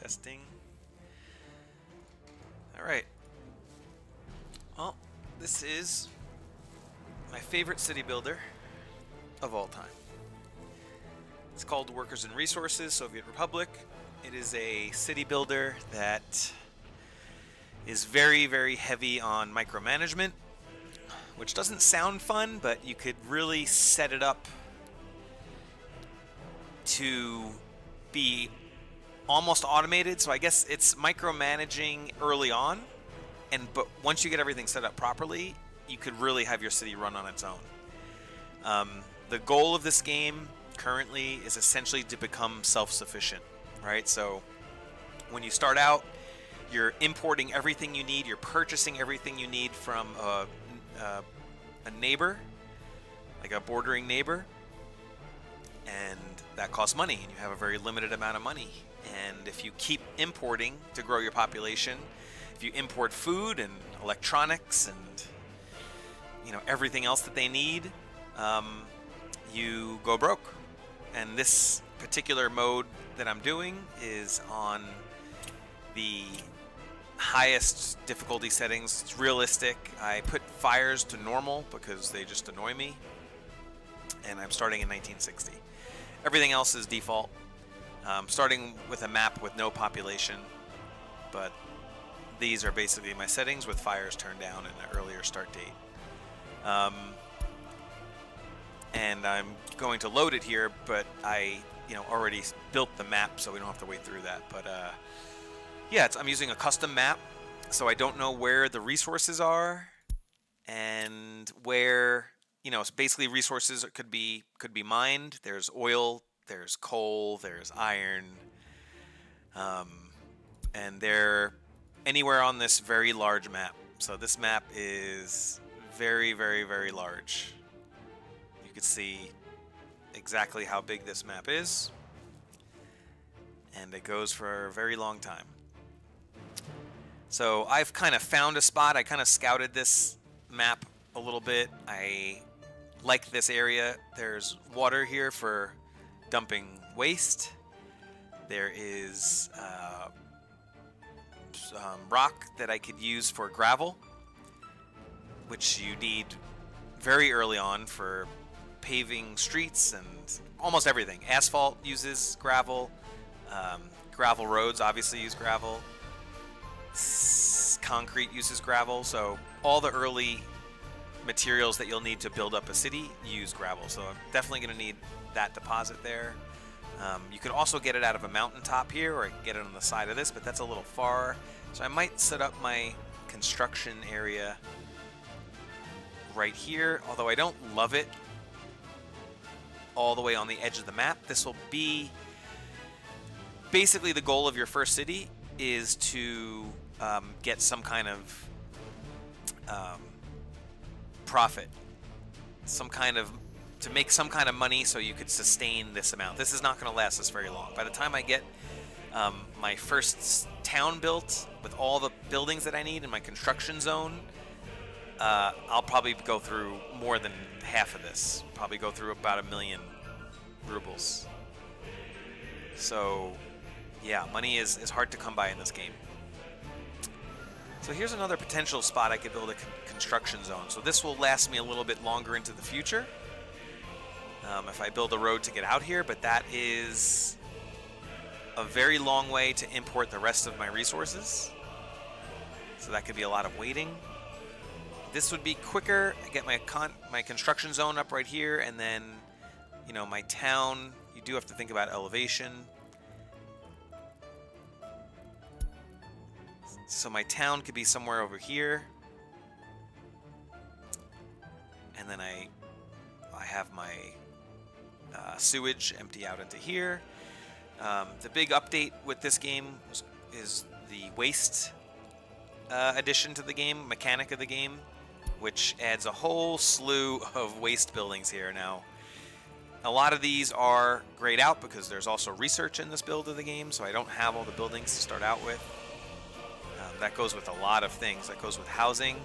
Testing. Alright. Well, this is my favorite city builder of all time. It's called Workers and Resources, Soviet Republic. It is a city builder that is very, very heavy on micromanagement, which doesn't sound fun, but you could really set it up to be almost automated. So I guess it's micromanaging early on, but once you get everything set up properly, you could really have your city run on its own. The goal of this game currently is essentially to become self-sufficient, right? So when you start out, you're importing everything you need, you're purchasing everything you need from a neighbor, like a bordering neighbor, and that costs money, and you have a very limited amount of money. And if you keep importing to grow your population, if you import food and electronics and everything else that they need, you go broke. And this particular mode that I'm doing is on the highest difficulty settings. It's realistic. I put fires to normal because they just annoy me, and I'm starting in 1960. Everything else is default. Starting with a map with no population, but these are basically my settings with fires turned down and an earlier start date. And I'm going to load it here, but I already built the map, so we don't have to wait through that. But yeah, I'm using a custom map, so I don't know where the resources are and where basically resources could be mined. There's oil, there's coal, there's iron, and they're anywhere on this very large map. So this map is very, very, very large. You can see exactly how big this map is, and it goes for a very long time. So I've kind of found a spot. I kind of scouted this map a little bit. I like this area. There's water here for dumping waste. There is rock that I could use for gravel, which you need very early on for paving streets and almost everything. Asphalt uses gravel. Gravel roads obviously use gravel. Concrete uses gravel. So all the early materials that you'll need to build up a city use gravel. So I'm definitely going to need that deposit there. You could also get it out of a mountaintop here, or I can get it on the side of this, but that's a little far. So I might set up my construction area right here, although I don't love it all the way on the edge of the map. This will be basically the goal of your first city is to get some kind of profit, to make some kind of money so you could sustain this amount. This is not going to last us very long. By the time I get my first town built with all the buildings that I need in my construction zone, I'll probably go through more than half of this. Probably go through about 1 million rubles. So yeah, money is hard to come by in this game. So here's another potential spot I could build a construction zone. So this will last me a little bit longer into the future if I build a road to get out here, but that is a very long way to import the rest of my resources. So that could be a lot of waiting. This would be quicker. I get my construction zone up right here, and then my town. You do have to think about elevation. So my town could be somewhere over here, and then I have my sewage empty out into here. The big update with this game is the waste addition to the game, mechanic of the game, which adds a whole slew of waste buildings here. Now, a lot of these are grayed out because there's also research in this build of the game, so I don't have all the buildings to start out with. That goes with a lot of things. That goes with housing.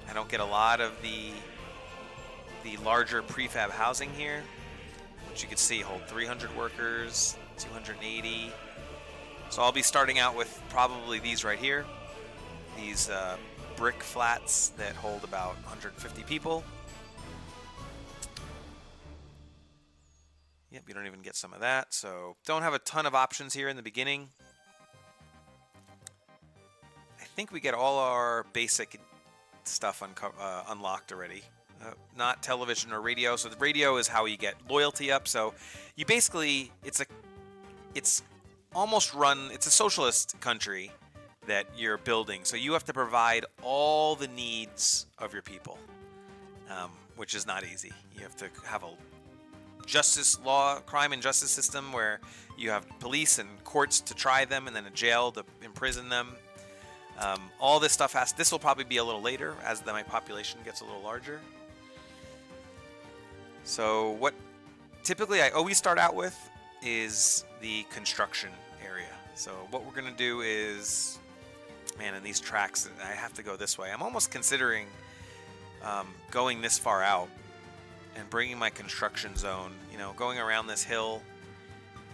I don't get a lot of the larger prefab housing here, which you can see hold 300 workers, 280. So I'll be starting out with probably these right here. These brick flats that hold about 150 people. Yep, you don't even get some of that. So don't have a ton of options here in the beginning. I think we get all our basic stuff unlocked already. Not television or radio. So the radio is how you get loyalty up. So you basically, it's almost run, it's a socialist country that you're building. So you have to provide all the needs of your people, which is not easy. You have to have a crime and justice system where you have police and courts to try them, and then a jail to imprison them. All this stuff this will probably be a little later as my population gets a little larger. So what typically I always start out with is the construction area. So what we're going to do is, man, in these tracks, I have to go this way. I'm almost considering going this far out and bringing my construction zone, going around this hill,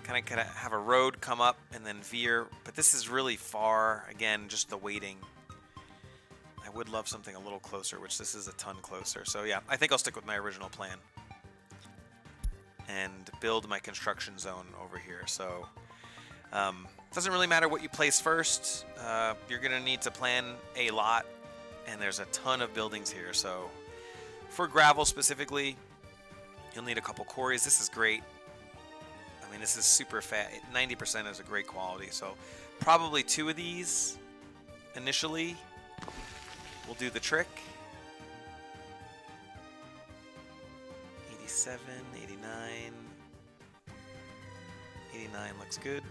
kind of have a road come up and then veer. But this is really far, again, just the waiting. I would love something a little closer, which this is a ton closer. So yeah, I think I'll stick with my original plan and build my construction zone over here. So doesn't really matter what you place first. You're gonna need to plan a lot, and there's a ton of buildings here. So for gravel specifically, you'll need a couple quarries. This is great. I mean, this is super fat. 90% is a great quality. So probably 2 of these initially will do the trick. 87, 89. 89 looks good.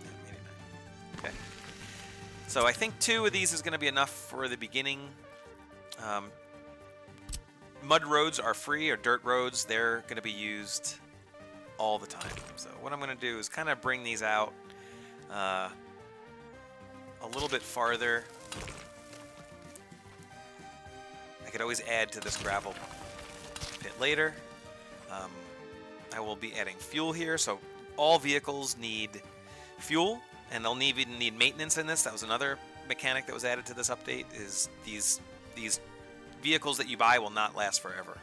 Yeah, 89. Okay. So I think 2 of these is going to be enough for the beginning. Mud roads are free, or dirt roads. They're going to be used all the time. So what I'm going to do is kind of bring these out a little bit farther. I could always add to this gravel pit later. I will be adding fuel here, so all vehicles need fuel, and they'll even need maintenance in this. That was another mechanic that was added to this update, is these vehicles that you buy will not last forever.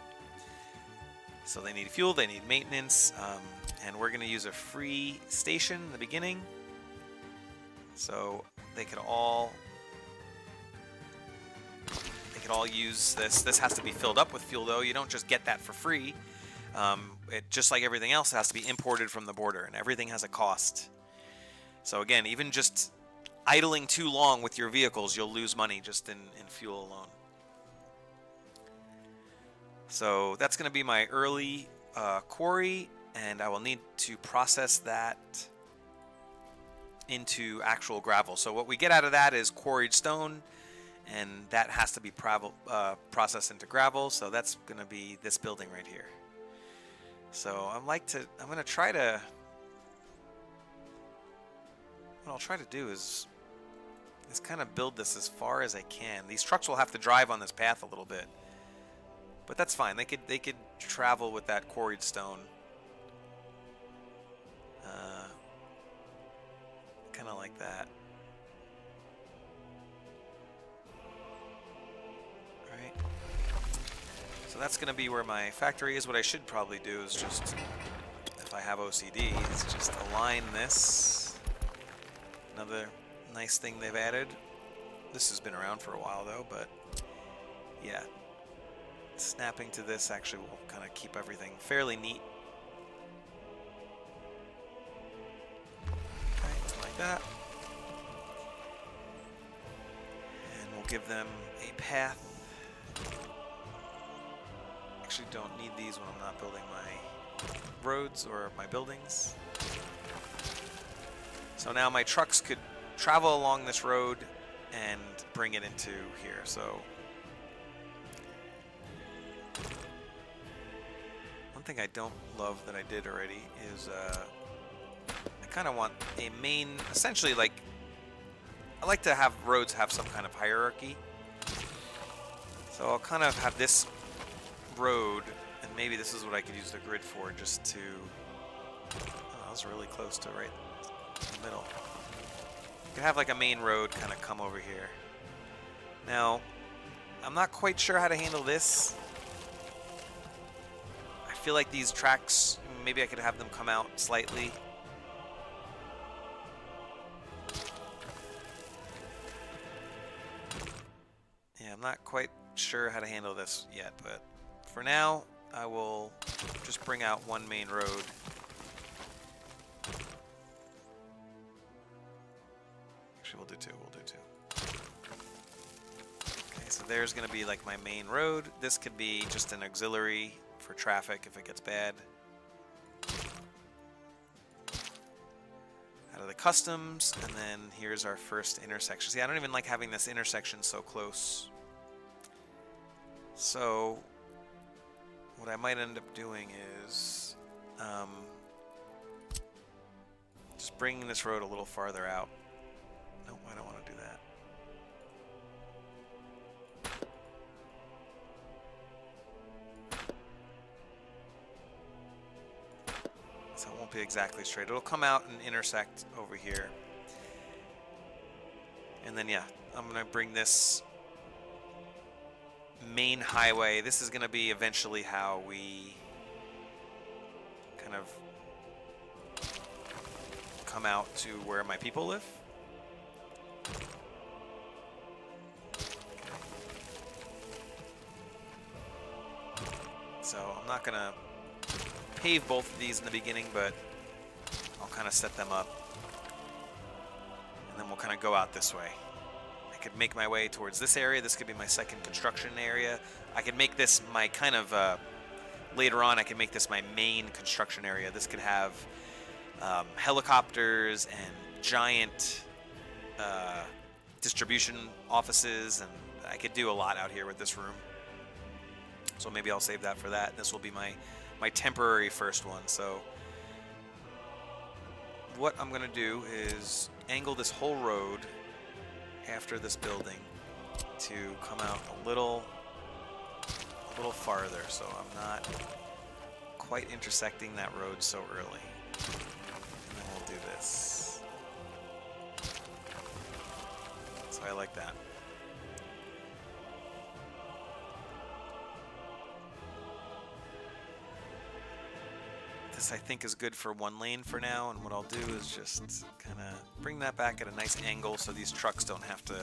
So they need fuel, they need maintenance, and we're going to use a free station in the beginning. So they could all use this. This has to be filled up with fuel, though. You don't just get that for free. Just like everything else, it has to be imported from the border, and everything has a cost. So again, even just idling too long with your vehicles, you'll lose money just in fuel alone. So that's going to be my early quarry, and I will need to process that into actual gravel. So what we get out of that is quarried stone, and that has to be processed into gravel. So that's going to be this building right here. So I'm going to try to, what I'll try to do is kind of build this as far as I can. These trucks will have to drive on this path a little bit, but that's fine. They could travel with that quarried stone. Kind of like that. Alright. So that's going to be where my factory is. What I should probably do is just, if I have OCD, is just align this. Another nice thing they've added. This has been around for a while though, but yeah. Snapping to this actually will kind of keep everything fairly neat. Okay, like that. And we'll give them a path. Actually don't need these when I'm not building my roads or my buildings. So now my trucks could travel along this road and bring it into here. So one thing I don't love that I did already is I kind of want a main, essentially, like, I like to have roads have some kind of hierarchy. So I'll kind of have this road, and maybe this is what I could use the grid for, just to, I'll was really close to right in the middle. You could have like a main road kind of come over here. Now, I'm not quite sure how to handle this. I feel like these tracks, maybe I could have them come out slightly. Yeah, I'm not quite sure how to handle this yet, but for now, I will just bring out one main road. Actually, we'll do two. Okay, so there's going to be like my main road. This could be just an auxiliary for traffic if it gets bad. Out of the customs, and then here's our first intersection. See, I don't even like having this intersection so close. So what I might end up doing is just bringing this road a little farther out. No, I don't want to do that. So it won't be exactly straight. It'll come out and intersect over here. And then, yeah, I'm going to bring this main highway. This is going to be eventually how we kind of come out to where my people live. So I'm not going to pave both of these in the beginning, but I'll kind of set them up. And then we'll kind of go out this way. I could make my way towards this area. This could be my second construction area. I could make this my kind of, later on, I can make this my main construction area. This could have helicopters and giant distribution offices, and I could do a lot out here with this room. So maybe I'll save that for that. This will be my temporary first one. So what I'm going to do is angle this whole road after this building to come out a little farther, so I'm not quite intersecting that road so early. And then we'll do this. So I like that. This I think is good for one lane for now, and what I'll do is just kind of bring that back at a nice angle so these trucks don't have to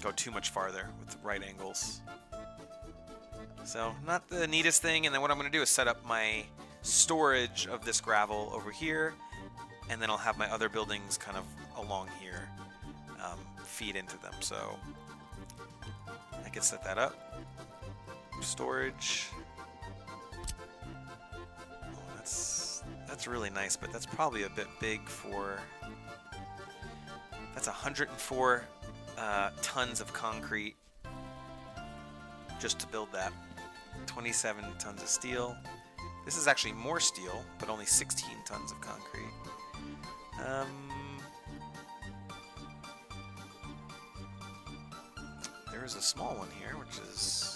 go too much farther with the right angles. So not the neatest thing, and then what I'm going to do is set up my storage of this gravel over here, and then I'll have my other buildings kind of along here feed into them. So I can set that up. Storage. That's really nice, but that's probably a bit big for... That's 104 tons of concrete just to build that. 27 tons of steel. This is actually more steel, but only 16 tons of concrete. There is a small one here, which is...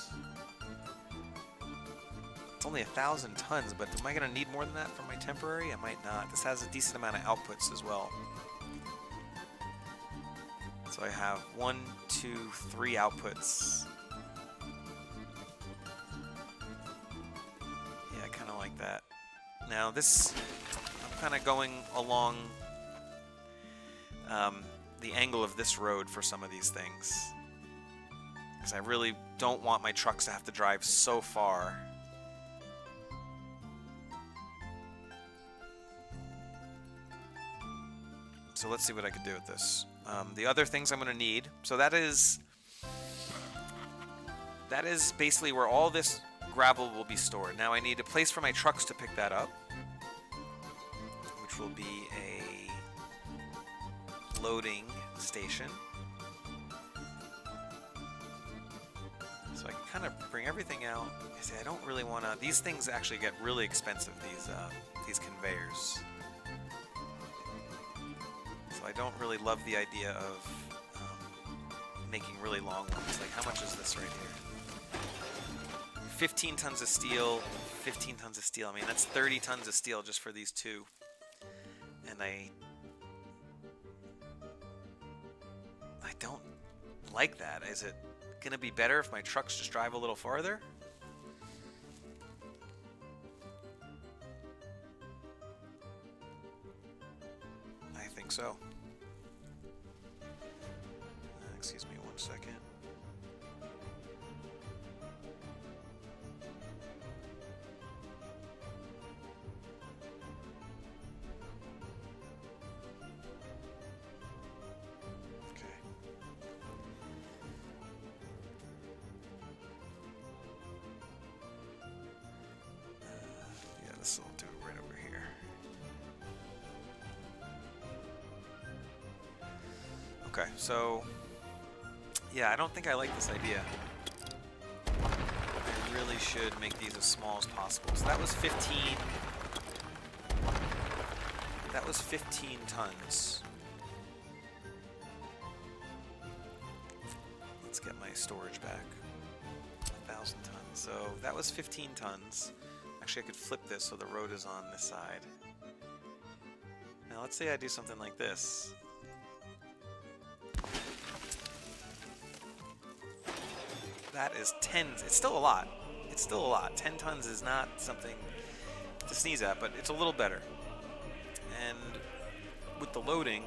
It's only 1,000 tons, but am I going to need more than that for my temporary? I might not. This has a decent amount of outputs as well. So I have 1, 2, 3 outputs. Yeah, I kind of like that. Now this, I'm kind of going along the angle of this road for some of these things. Because I really don't want my trucks to have to drive so far. So let's see what I can do with this. The other things I'm going to need, so that is basically where all this gravel will be stored. Now I need a place for my trucks to pick that up, which will be a loading station. So I can kind of bring everything out. I say I don't really want to. These things actually get really expensive. These conveyors. So I don't really love the idea of making really long ones. Like, how much is this right here? 15 tons of steel, 15 tons of steel. I mean, that's 30 tons of steel just for these two. And I don't like that. Is it going to be better if my trucks just drive a little farther? I think so. Excuse me 1 second. This will do it right over here. Okay, so yeah, I don't think I like this idea. I really should make these as small as possible. So that was 15. That was 15 tons. Let's get my storage back. 1,000 tons. So that was 15 tons. Actually, I could flip this so the road is on this side. Now, let's say I do something like this. That is 10. It's still a lot. It's still a lot. 10 tons is not something to sneeze at, but it's a little better. And with the loading,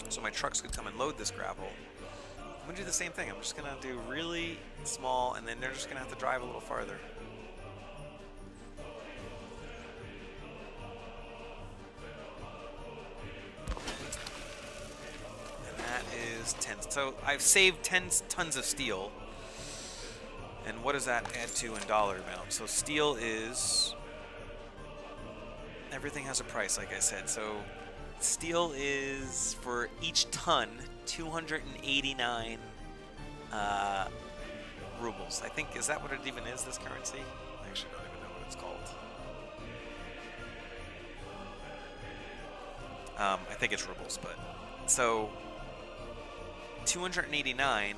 so my trucks could come and load this gravel, I'm going to do the same thing. I'm just going to do really small, and then they're just going to have to drive a little farther. Is 10. So I've saved 10 tons of steel. And what does that add to in dollar amount? So steel is... Everything has a price, like I said. So steel is, for each ton, 289 rubles. I think, is that what it even is, this currency? I actually don't even know what it's called. I think it's rubles, but... So... 289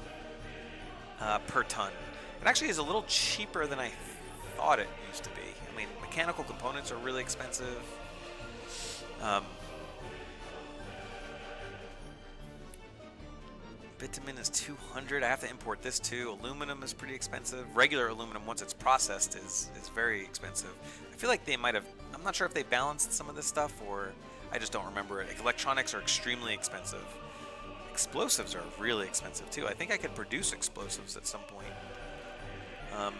per ton. It actually is a little cheaper than I thought it used to be. I mean, mechanical components are really expensive. Bitumen is 200. I have to import this too. Aluminum is pretty expensive. Regular aluminum, once it's processed, is very expensive. I feel like they might have... I'm not sure if they balanced some of this stuff, or I just don't remember it. Electronics are extremely expensive. Explosives are really expensive too. I think I could produce explosives at some point. I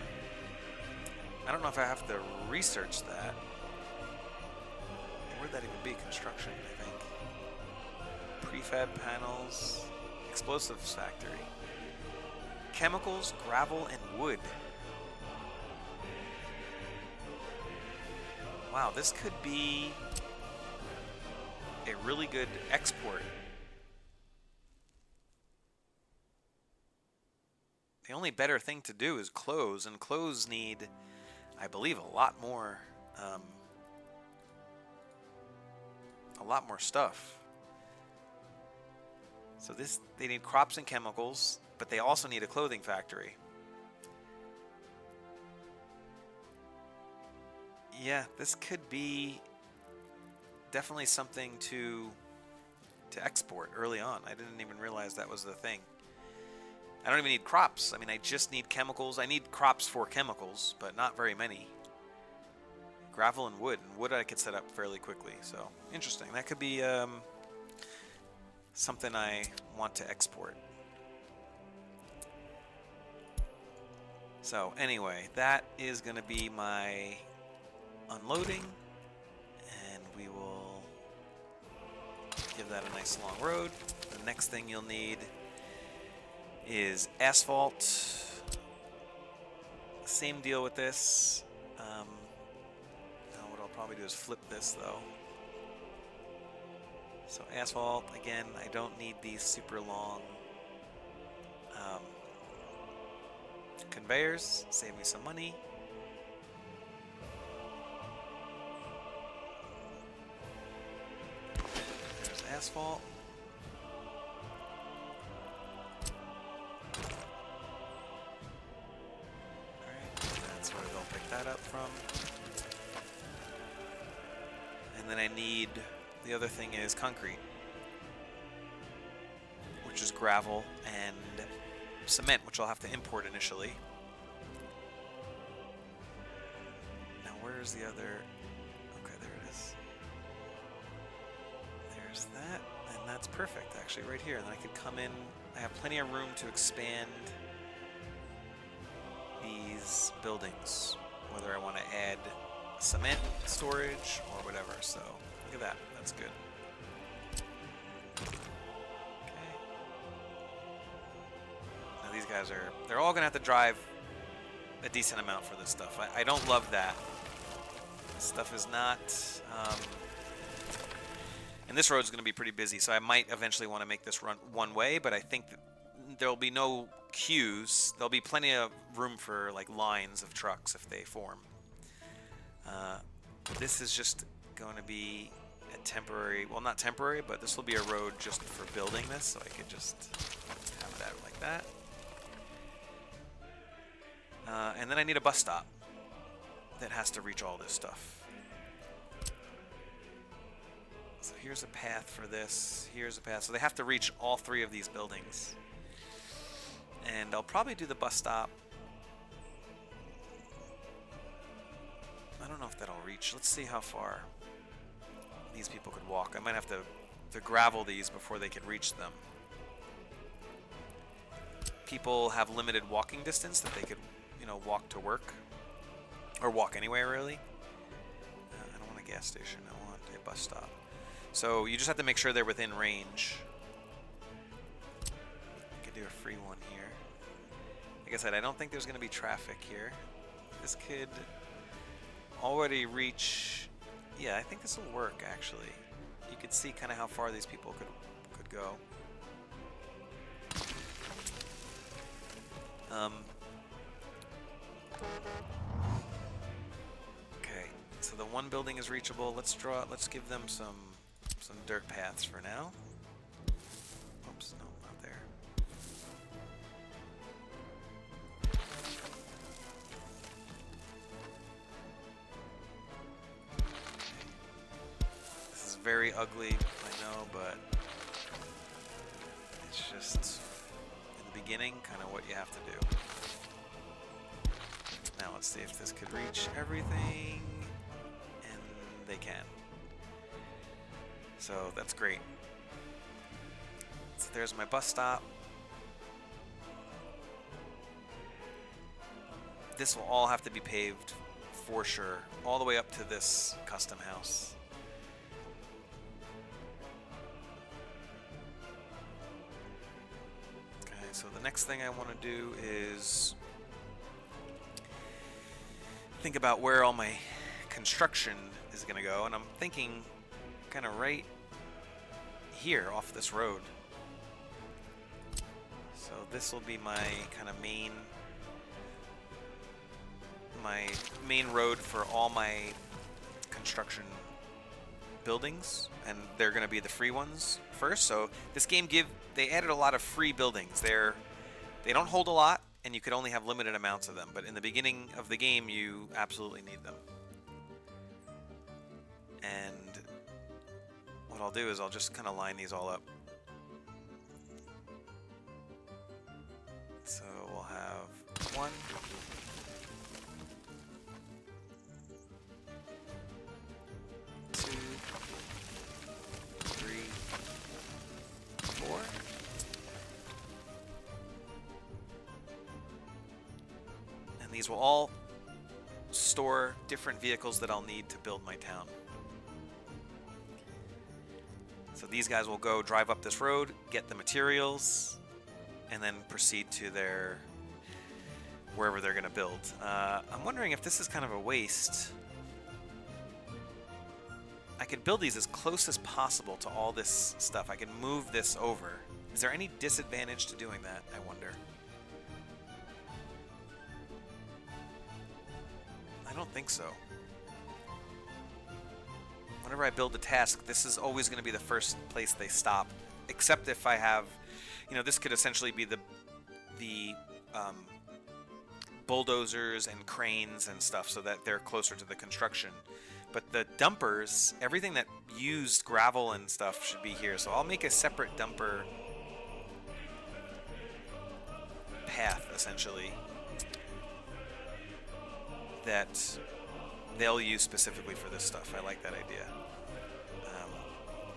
don't know if I have to research that. Where'd that even be? Construction, I think. Prefab panels. Explosives factory. Chemicals, gravel, and wood. Wow, this could be a really good export. The only better thing to do is clothes, and clothes need, I believe, a lot more stuff. So they need crops and chemicals, but they also need a clothing factory. Yeah, this could be definitely something to export early on. I didn't even realize that was the thing. I don't even need crops. I mean, I just need chemicals. I need crops for chemicals, but not very many. Gravel and wood. And wood I could set up fairly quickly. So, interesting. That could be something I want to export. So, anyway, that is going to be my unloading. And we will give that a nice long road. The next thing you'll need is asphalt. Same deal with this. What I'll probably do is flip this though. So asphalt, again, I don't need these super long conveyors. Save me some money. There's asphalt. And then I need, the other thing is concrete, which is gravel, and cement, which I'll have to import initially. Now where's the other? Okay, there it is. There's that, and that's perfect actually right here. And then I could come in, I have plenty of room to expand these buildings, whether I want to add cement storage or whatever. So look at that, that's good. These guys they're all gonna have to drive a decent amount for this stuff. I don't love that. This stuff is not, and this road's gonna be pretty busy, so I might eventually want to make this run one way, but I think that there'll be no queues. There'll be plenty of room for like lines of trucks if they form. This is just going to be a temporary, well, not temporary, but this will be a road just for building this, so I could just have that like that. And then I need a bus stop that has to reach all this stuff. So here's a path for this. Here's a path. So they have to reach all three of these buildings. And I'll probably do the bus stop. I don't know if that'll reach. Let's see how far these people could walk. I might have to gravel these before they could reach them. People have limited walking distance that they could, walk to work, or walk anywhere really. I don't want a gas station, I want a bus stop. So you just have to make sure they're within range. I could do a free one here. Like I said, I don't think there's going to be traffic here. This could already reach, yeah, I think this will work actually. You could see kind of how far these people could go. Okay, so the one building is reachable. Let's give them some dirt paths for now. Oops, no, not there. This is very ugly, I know, but it's just in the beginning kind of what you have to do. Now let's see if this could reach everything, and they can. So that's great. So there's my bus stop. This will all have to be paved for sure, all the way up to this custom house. Okay, so the next thing I want to do is think about where all my construction is going to go, and I'm thinking kind of right here off this road. So this will be my kind of main road for all my construction buildings, and they're going to be the free ones first. So this game they added a lot of free buildings. They don't hold a lot, and you could only have limited amounts of them, but in the beginning of the game you absolutely need them. And what I'll do is I'll just kind of line these all up. So we'll have 1, 2, 3, 4. And these will all store different vehicles that I'll need to build my town. So these guys will go drive up this road, get the materials, and then proceed to wherever they're going to build. I'm wondering if this is kind of a waste. I could build these as close as possible to all this stuff. I can move this over. Is there any disadvantage to doing that, I wonder? I don't think so. Whenever I build a task, this is always going to be the first place they stop, except if I have, this could essentially be the bulldozers and cranes and stuff, so that they're closer to the construction. But the dumpers, everything that used gravel and stuff should be here. So I'll make a separate dumper path, essentially, that they'll use specifically for this stuff. I like that idea.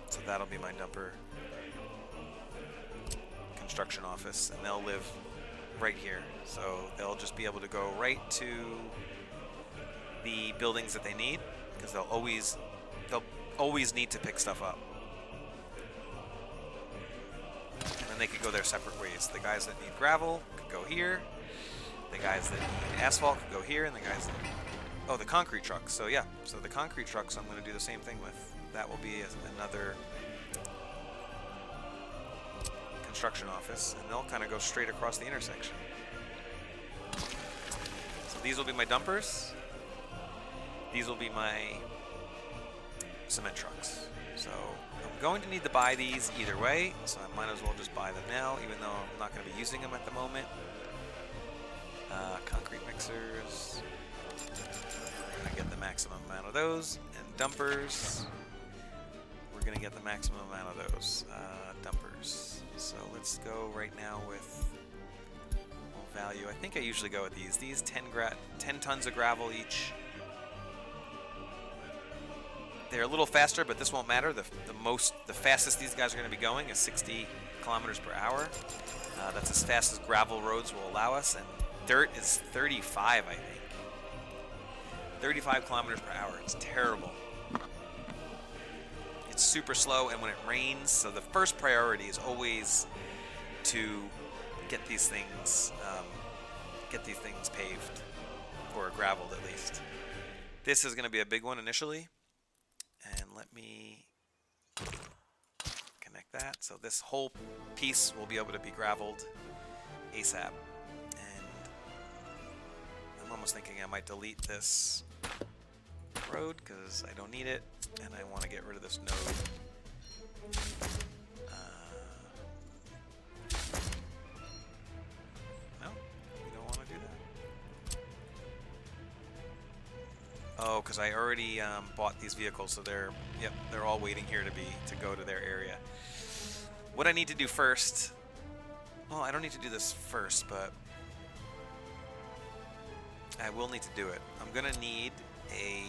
So that'll be my dumper construction office, and they'll live right here. So they'll just be able to go right to the buildings that they need, because they'll always need to pick stuff up. And then they could go their separate ways. The guys that need gravel could go here. The guys that need asphalt could go here, and the guys that... Oh, the concrete trucks. So yeah, so the concrete trucks I'm going to do the same thing with. That will be another construction office, and they'll kind of go straight across the intersection. So these will be my dumpers. These will be my cement trucks. So I'm going to need to buy these either way, so I might as well just buy them now, even though I'm not going to be using them at the moment. Concrete mixers. We're going to get the maximum amount of those. And dumpers. We're going to get the maximum amount of those. Dumpers. So let's go right now with value. I think I usually go with these. These 10 tons of gravel each. They're a little faster, but this won't matter. The fastest these guys are going to be going is 60 kilometers per hour. That's as fast as gravel roads will allow us, and dirt is 35, I think. 35 kilometers per hour. It's terrible. It's super slow, and when it rains, so the first priority is always to get these things paved, or graveled at least. This is going to be a big one initially. And let me connect that. So this whole piece will be able to be graveled ASAP. And I'm almost thinking I might delete this road because I don't need it, and I want to get rid of this node. No, we don't want to do that. Oh, because I already bought these vehicles, so they're all waiting here to go to their area. What I need to do first, well, I don't need to do this first, but I will need to do it. I'm gonna need a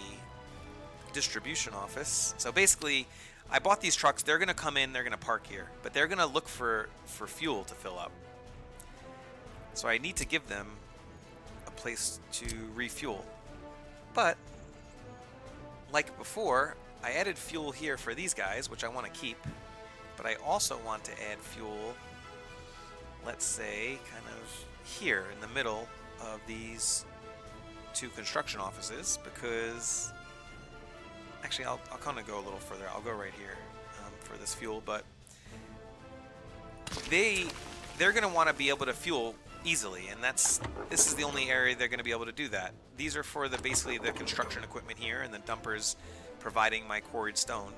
distribution office. So basically, I bought these trucks. They're gonna come in, they're gonna park here, but they're gonna look for fuel to fill up. So I need to give them a place to refuel. But like before, I added fuel here for these guys, which I want to keep, but I also want to add fuel, let's say, kind of here in the middle of these two construction offices, because actually I'll kind of go a little further. I'll go right here for this fuel, but they're going to want to be able to fuel easily, and this is the only area they're going to be able to do that. These are for basically the construction equipment here, and the dumpers providing my quarried stone.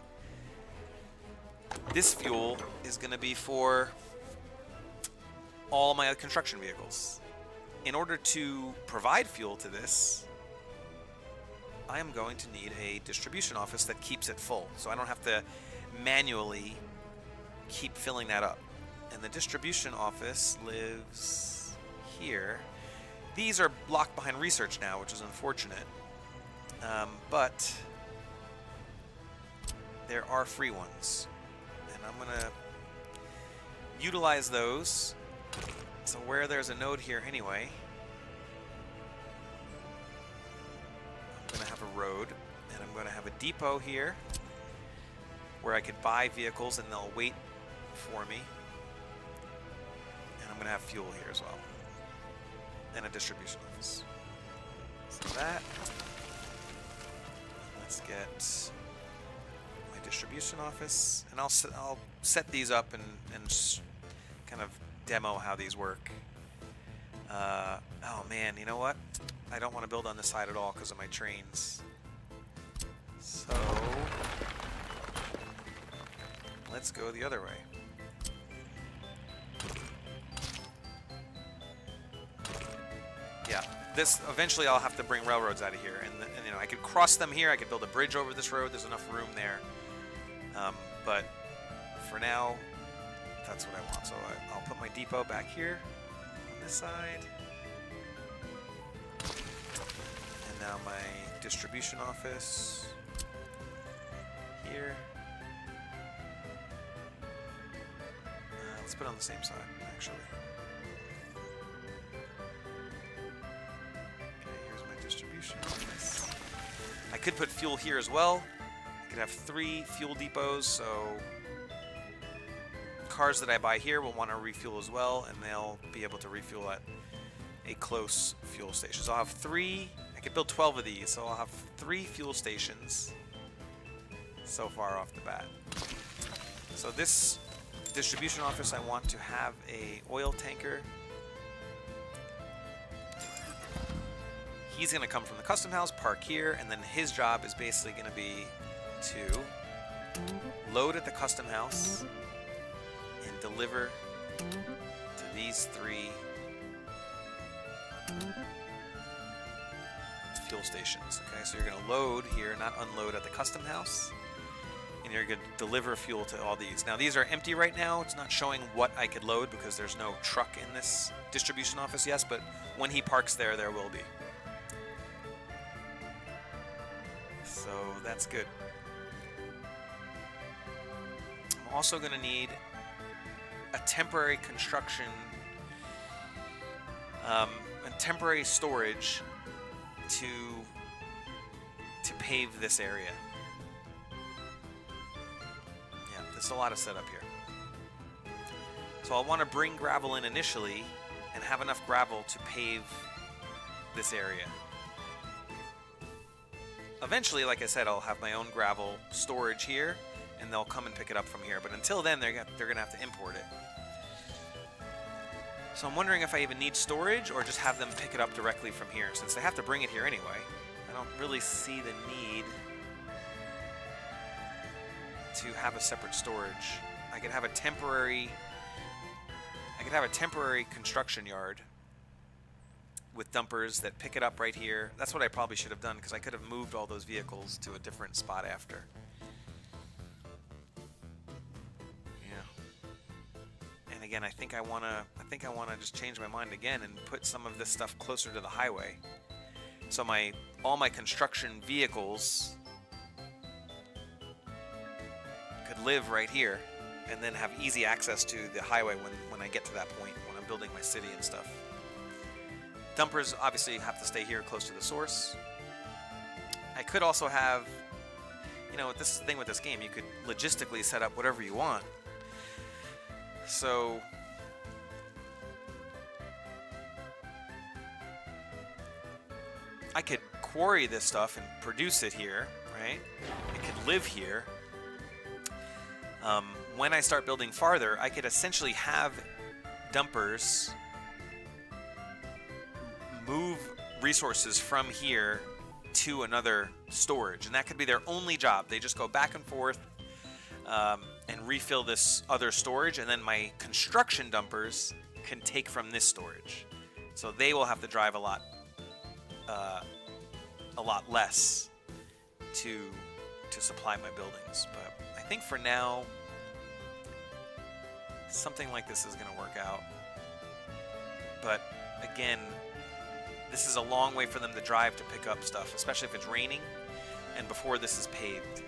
This fuel is going to be for all my construction vehicles. In order to provide fuel to this, I am going to need a distribution office that keeps it full, so I don't have to manually keep filling that up. And the distribution office lives here. These are locked behind research now, which is unfortunate. But there are free ones, and I'm going to utilize those. So where there's a node here anyway, I'm going to have a road, and I'm going to have a depot here where I could buy vehicles and they'll wait for me. And I'm going to have fuel here as well, and a distribution office. So that, let's get my distribution office, and I'll set these up and kind of demo how these work. Oh man, you know what? I don't want to build on this side at all because of my trains. So let's go the other way. Yeah, this eventually I'll have to bring railroads out of here, and you know I could cross them here. I could build a bridge over this road. There's enough room there. But for now, that's what I want. So I'll put my depot back here on this side. And now my distribution office here. Let's put it on the same side, actually. Okay, here's my distribution office. I could put fuel here as well. I could have 3 fuel depots, so cars that I buy here will want to refuel as well, and they'll be able to refuel at a close fuel station. So I'll have 3, I could build 12 of these, so I'll have 3 fuel stations so far off the bat. So this distribution office, I want to have a oil tanker. He's going to come from the custom house, park here, and then his job is basically going to be to load at the custom house and deliver to these 3 fuel stations. Okay, so you're going to load here, not unload at the custom house, and you're going to deliver fuel to all these. Now these are empty right now. It's not showing what I could load because there's no truck in this distribution office, yes, but when he parks there, there will be. So that's good. I'm also going to need a temporary construction, a temporary storage to pave this area. Yeah, there's a lot of setup here. So I'll want to bring gravel in initially and have enough gravel to pave this area. Eventually, like I said, I'll have my own gravel storage here, and they'll come and pick it up from here. But until then, they're going to have to import it. So I'm wondering if I even need storage or just have them pick it up directly from here, since they have to bring it here anyway. I don't really see the need to have a separate storage. I could have a temporary construction yard with dumpers that pick it up right here. That's what I probably should have done, because I could have moved all those vehicles to a different spot after. Yeah. And again, I think I wanna just change my mind again and put some of this stuff closer to the highway. So all my construction vehicles could live right here and then have easy access to the highway when I get to that point, when I'm building my city and stuff. Dumpers obviously have to stay here close to the source. I could also have, this is the thing with this game, you could logistically set up whatever you want. So I could quarry this stuff and produce it here, right? It could live here. When I start building farther, I could essentially have dumpers move resources from here to another storage, and that could be their only job. They just go back and forth and refill this other storage, and then my construction dumpers can take from this storage. So they will have to drive a lot less to supply my buildings. But I think for now, something like this is going to work out. But again, this is a long way for them to drive to pick up stuff, especially if it's raining and before this is paved.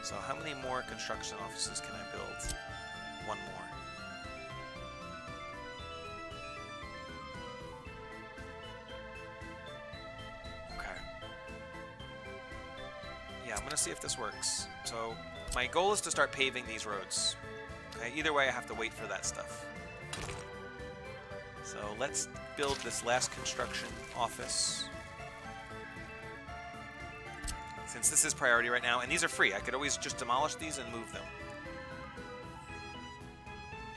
So how many more construction offices can I build? One more. Okay. Yeah, I'm going to see if this works. So my goal is to start paving these roads. Okay? Either way, I have to wait for that stuff. So let's build this last construction office. Since this is priority right now, and these are free, I could always just demolish these and move them.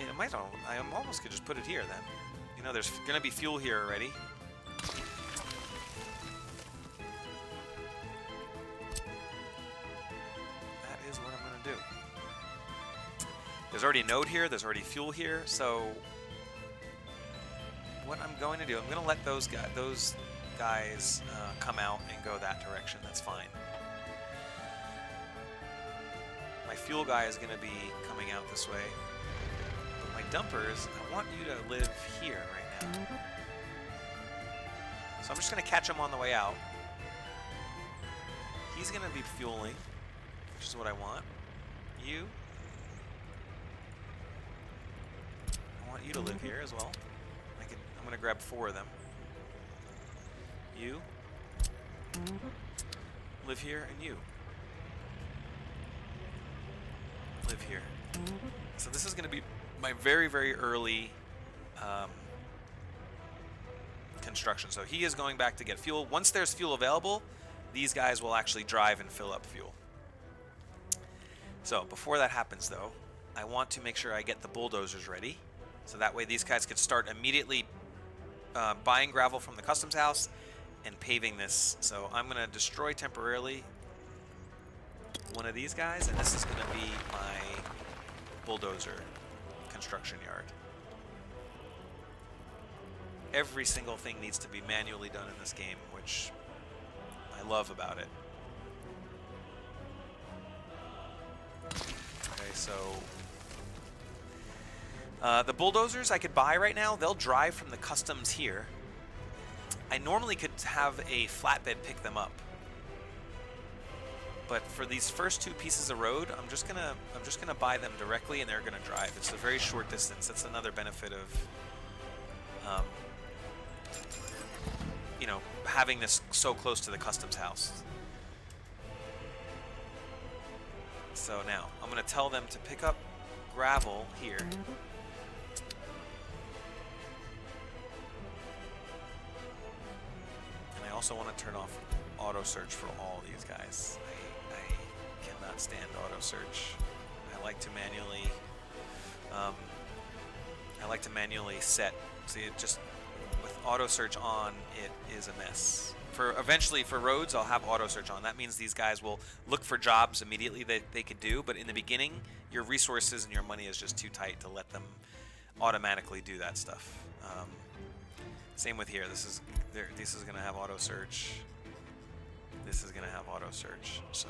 Yeah, I almost could just put it here then. There's going to be fuel here already. That is what I'm going to do. There's already a node here, there's already fuel here, so what I'm going to do, I'm going to let those guys come out and go that direction. That's fine. My fuel guy is going to be coming out this way. But my dumpers, I want you to live here right now. So I'm just going to catch him on the way out. He's going to be fueling, which is what I want. You. I want you to live here as well. I'm going to grab 4 of them. You. Live here, and you. Live here. So this is going to be my very, very early construction. So he is going back to get fuel. Once there's fuel available, these guys will actually drive and fill up fuel. So before that happens, though, I want to make sure I get the bulldozers ready. So that way these guys could start immediately buying gravel from the customs house and paving this. So I'm going to destroy temporarily one of these guys, and this is going to be my bulldozer construction yard. Every single thing needs to be manually done in this game, which I love about it. Okay, so the bulldozers I could buy right now, they'll drive from the customs here. I normally could have a flatbed pick them up, but for these first 2 pieces of road, I'm just gonna buy them directly, and they're gonna drive. It's a very short distance. That's another benefit of you know, having this so close to the customs house. So now I'm going to tell them to pick up gravel here. And I also want to turn off auto search for all these guys. I cannot stand auto search. I like to manually set. See, it just with auto search on, it is a mess. Eventually for roads, I'll have auto search on. That means these guys will look for jobs immediately that they could do, but in the beginning, your resources and your money is just too tight to let them automatically do that stuff. Same with here. This is going to have auto search. This is going to have auto search. So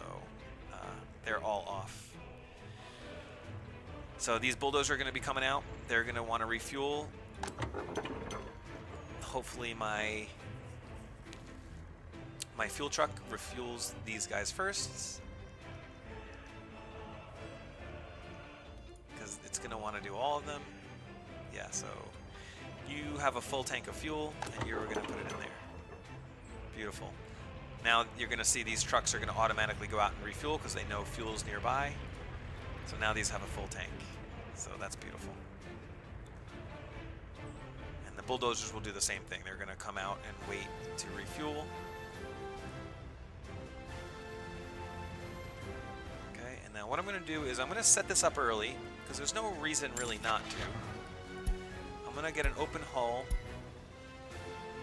they're all off. So these bulldozers are going to be coming out. They're going to want to refuel. Hopefully my fuel truck refuels these guys first, because it's going to want to do all of them. Yeah, so you have a full tank of fuel, and you're going to put it in there. Beautiful. Now you're going to see these trucks are going to automatically go out and refuel because they know fuel's nearby. So now these have a full tank. So that's beautiful. And the bulldozers will do the same thing. They're going to come out and wait to refuel. Okay, and now what I'm going to do is I'm going to set this up early because there's no reason really not to. I'm going to get an open hull.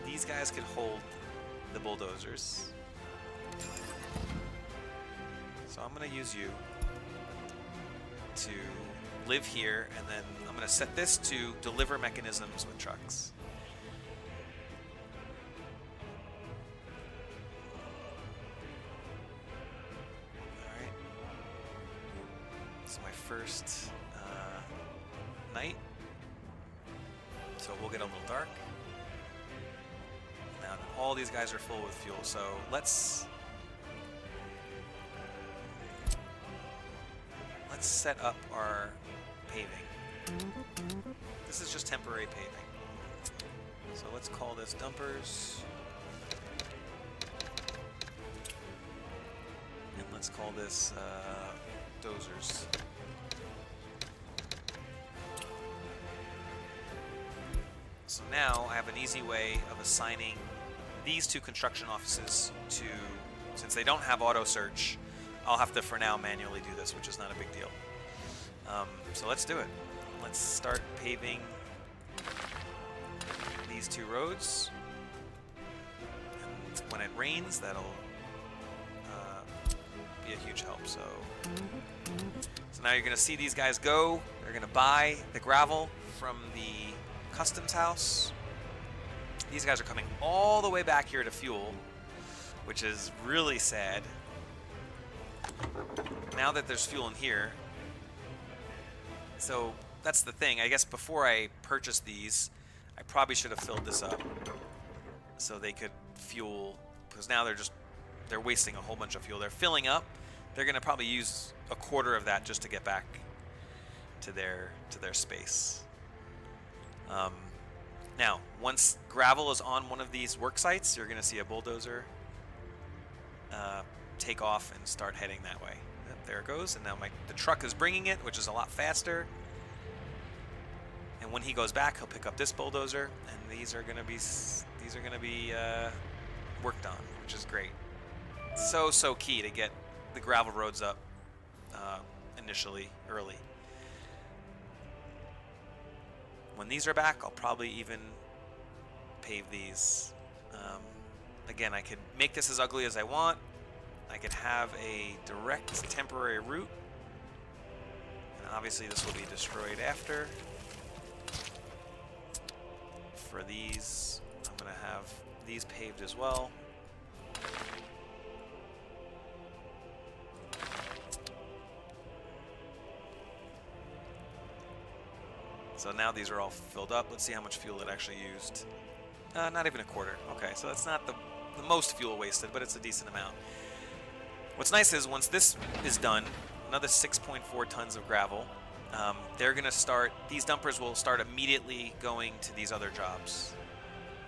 These guys can hold the bulldozers. So I'm going to use you to live here, and then I'm going to set this to deliver mechanisms with trucks. Alright. This is my first night. So we'll get a little dark. Now all these guys are full with fuel, so let's set up our paving. This is just temporary paving. So let's call this dumpers. And let's call this dozers. So now I have an easy way of assigning these 2 construction offices to, since they don't have auto search, I'll have to for now manually do this, which is not a big deal. So let's do it. Let's start paving these 2 roads. And when it rains, that'll be a huge help. So now you're going to see these guys go. They're going to buy the gravel from the customs house. These guys are coming all the way back here to fuel, which is really sad. Now that there's fuel in here, so that's the thing. I guess before I purchased these, I probably should have filled this up so they could fuel, because now they're wasting a whole bunch of fuel. They're filling up. They're going to probably use a quarter of that just to get back to their space. Now, once gravel is on one of these work sites, you're going to see a bulldozer take off and start heading that way. Yep, there it goes, and now the truck is bringing it, which is a lot faster. And when he goes back, he'll pick up this bulldozer, and these are going to be worked on, which is great. So key to get the gravel roads up initially, early. When these are back, I'll probably even pave these. Again, I could make this as ugly as I want. I could have a direct temporary route. And obviously this will be destroyed after. For these, I'm going to have these paved as well. So now these are all filled up. Let's see how much fuel it actually used. Not even a quarter. Okay, so that's not the most fuel wasted, but it's a decent amount. What's nice is once this is done, another 6.4 tons of gravel, they're going to start, these dumpers will start immediately going to these other jobs.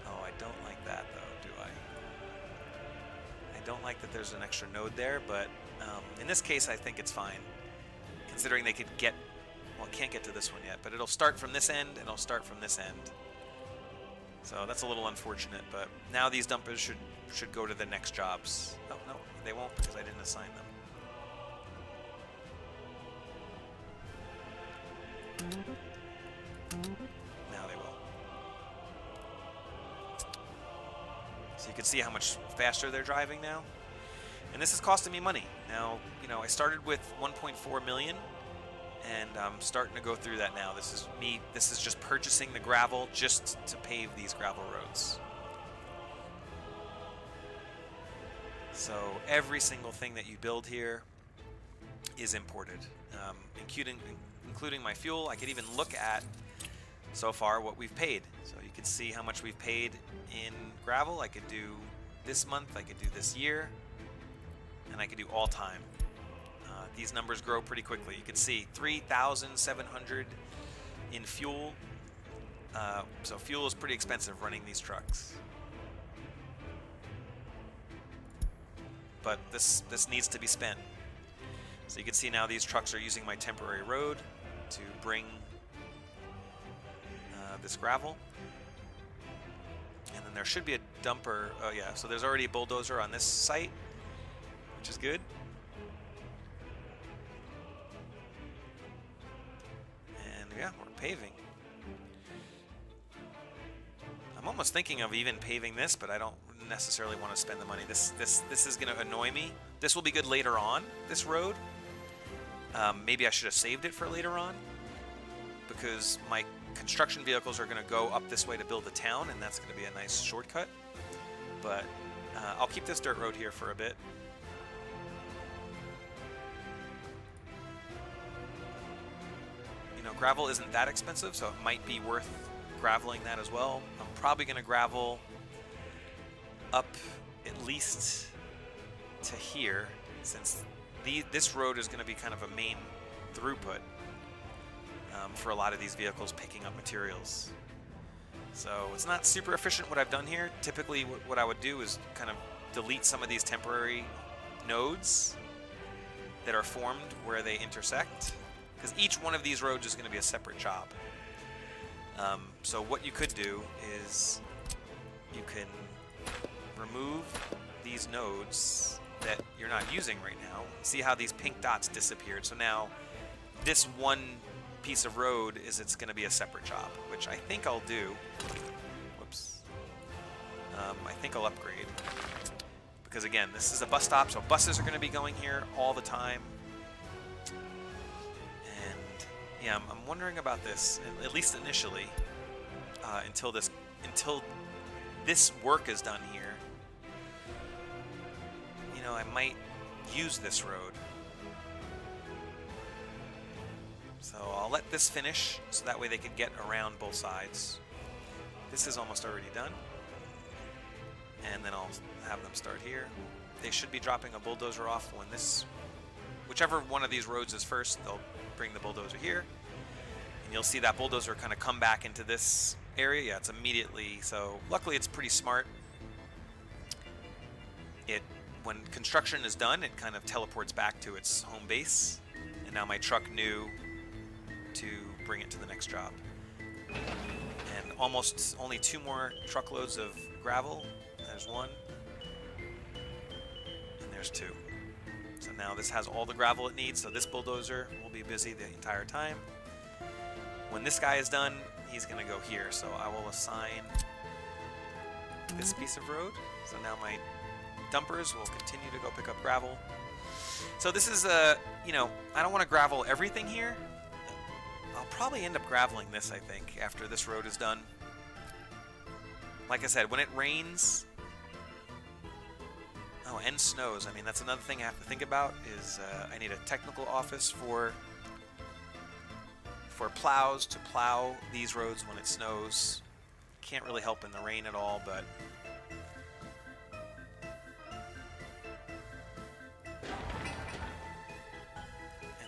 Oh, I don't like that though, do I? I don't like that there's an extra node there, but in this case I think it's fine, considering they could get, well, it can't get to this one yet, but it'll start from this end and it'll start from this end. So that's a little unfortunate, but now these dumpers should go to the next jobs. Oh, no, they won't because I didn't assign them. Now they will. So you can see how much faster they're driving now. And this is costing me money. Now, you know, I started with 1.4 million. And I'm starting to go through that now. This is just purchasing the gravel just to pave these gravel roads. So every single thing that you build here is imported, including my fuel. I could even look at, so far, what we've paid. So you can see how much we've paid in gravel. I could do this month, I could do this year, and I could do all time. These numbers grow pretty quickly. You can see 3,700 in fuel. So fuel is pretty expensive running these trucks. But this needs to be spent. So you can see now these trucks are using my temporary road to bring this gravel. And then there should be a dumper. Oh yeah, so there's already a bulldozer on this site, which is good. Yeah, we're paving. I'm almost thinking of even paving this, but I don't necessarily want to spend the money. This is going to annoy me. This will be good later on, this road. Maybe I should have saved it for later on, because my construction vehicles are going to go up this way to build the town, and that's going to be a nice shortcut. But I'll keep this dirt road here for a bit. Gravel isn't that expensive, so it might be worth graveling that as well. I'm probably going to gravel up at least to here, since this road is going to be kind of a main throughput for a lot of these vehicles picking up materials. So it's not super efficient what I've done here. Typically what I would do is kind of delete some of these temporary nodes that are formed where they intersect, because each one of these roads is going to be a separate job. So what you could do is you can remove these nodes that you're not using right now. See how these pink dots disappeared? So now this one piece of road it's going to be a separate job, which I think I'll do. Whoops. I think I'll upgrade, because again, this is a bus stop, so buses are going to be going here all the time. Yeah, I'm wondering about this, at least initially, until this work is done here, you know, I might use this road. So I'll let this finish, so that way they could get around both sides. This is almost already done. And then I'll have them start here. They should be dropping a bulldozer off when this, whichever one of these roads is first, they'll bring the bulldozer here. And you'll see that bulldozer kind of come back into this area. Yeah, it's immediately, so luckily it's pretty smart. When construction is done, it kind of teleports back to its home base. And now my truck knew to bring it to the next job. And almost only 2 more truckloads of gravel. There's 1. And there's 2. So now this has all the gravel it needs, so this bulldozer will be busy the entire time. When this guy is done, he's going to go here. So I will assign this piece of road. So now my dumpers will continue to go pick up gravel. So this is you know, I don't want to gravel everything here. I'll probably end up graveling this, I think, after this road is done. Like I said, when it rains, oh, and snows, I mean, that's another thing I have to think about, is I need a technical office for plows to plow these roads when it snows. Can't really help in the rain at all, but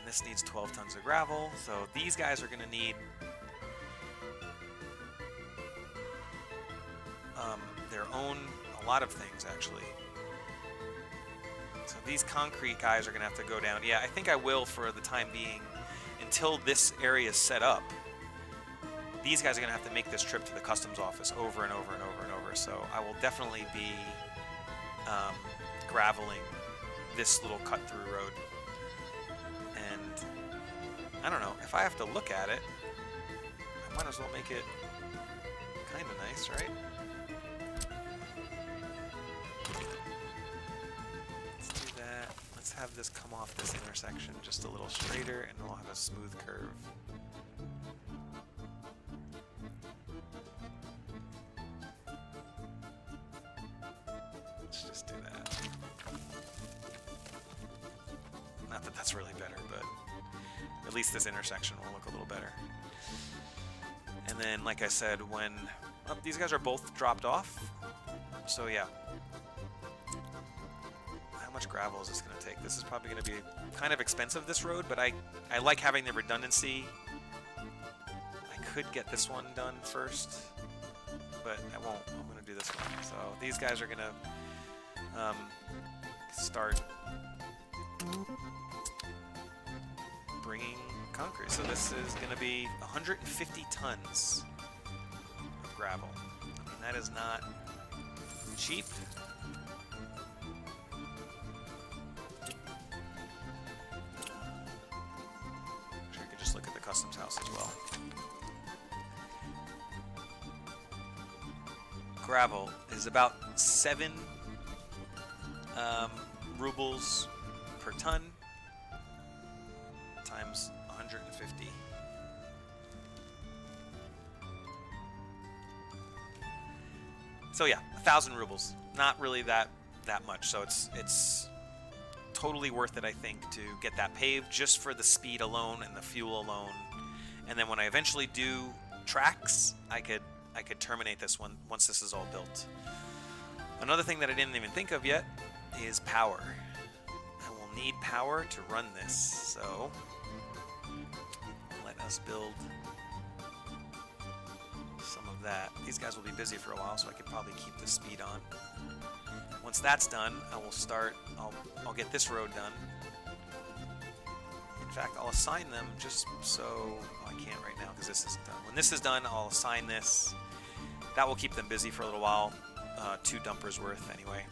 this needs 12 tons of gravel, so these guys are going to need their own, a lot of things actually. So these concrete guys are going to have to go down. Yeah, I think I will for the time being until this area is set up. These guys are going to have to make this trip to the customs office over and over and over and over, so I will definitely be graveling this little cut-through road. I don't know, if I have to look at it, I might as well make it kind of nice, right? Let's do that. Let's have this come off this intersection just a little straighter, and we'll have a smooth curve. Let's just do that. Not that that's really better, but at least this intersection will look a little better. And then, like I said, when these guys are both dropped off, so yeah. How much gravel is this going to take? This is probably going to be kind of expensive, this road, but I like having the redundancy. I could get this one done first, but I won't. I'm going to do this one. So these guys are going to start bringing concrete. So this is going to be 150 tons of gravel. I mean, that is not cheap. I'm sure you could just look at the customs house as well. Gravel is about 7 rubles per ton times 150. So yeah, 1,000 rubles. Not really that much. So it's totally worth it, I think, to get that paved just for the speed alone and the fuel alone. And then when I eventually do tracks, I could terminate this one once this is all built. Another thing that I didn't even think of yet is power. I will need power to run this, so let us build some of that. These guys will be busy for a while, so I could probably keep the speed on. Once that's done, I will start, I'll get this road done. In fact, I'll assign them just so, I can't right now because this isn't done. When this is done, I'll assign this. That will keep them busy for a little while. 2 dumpers worth anyway.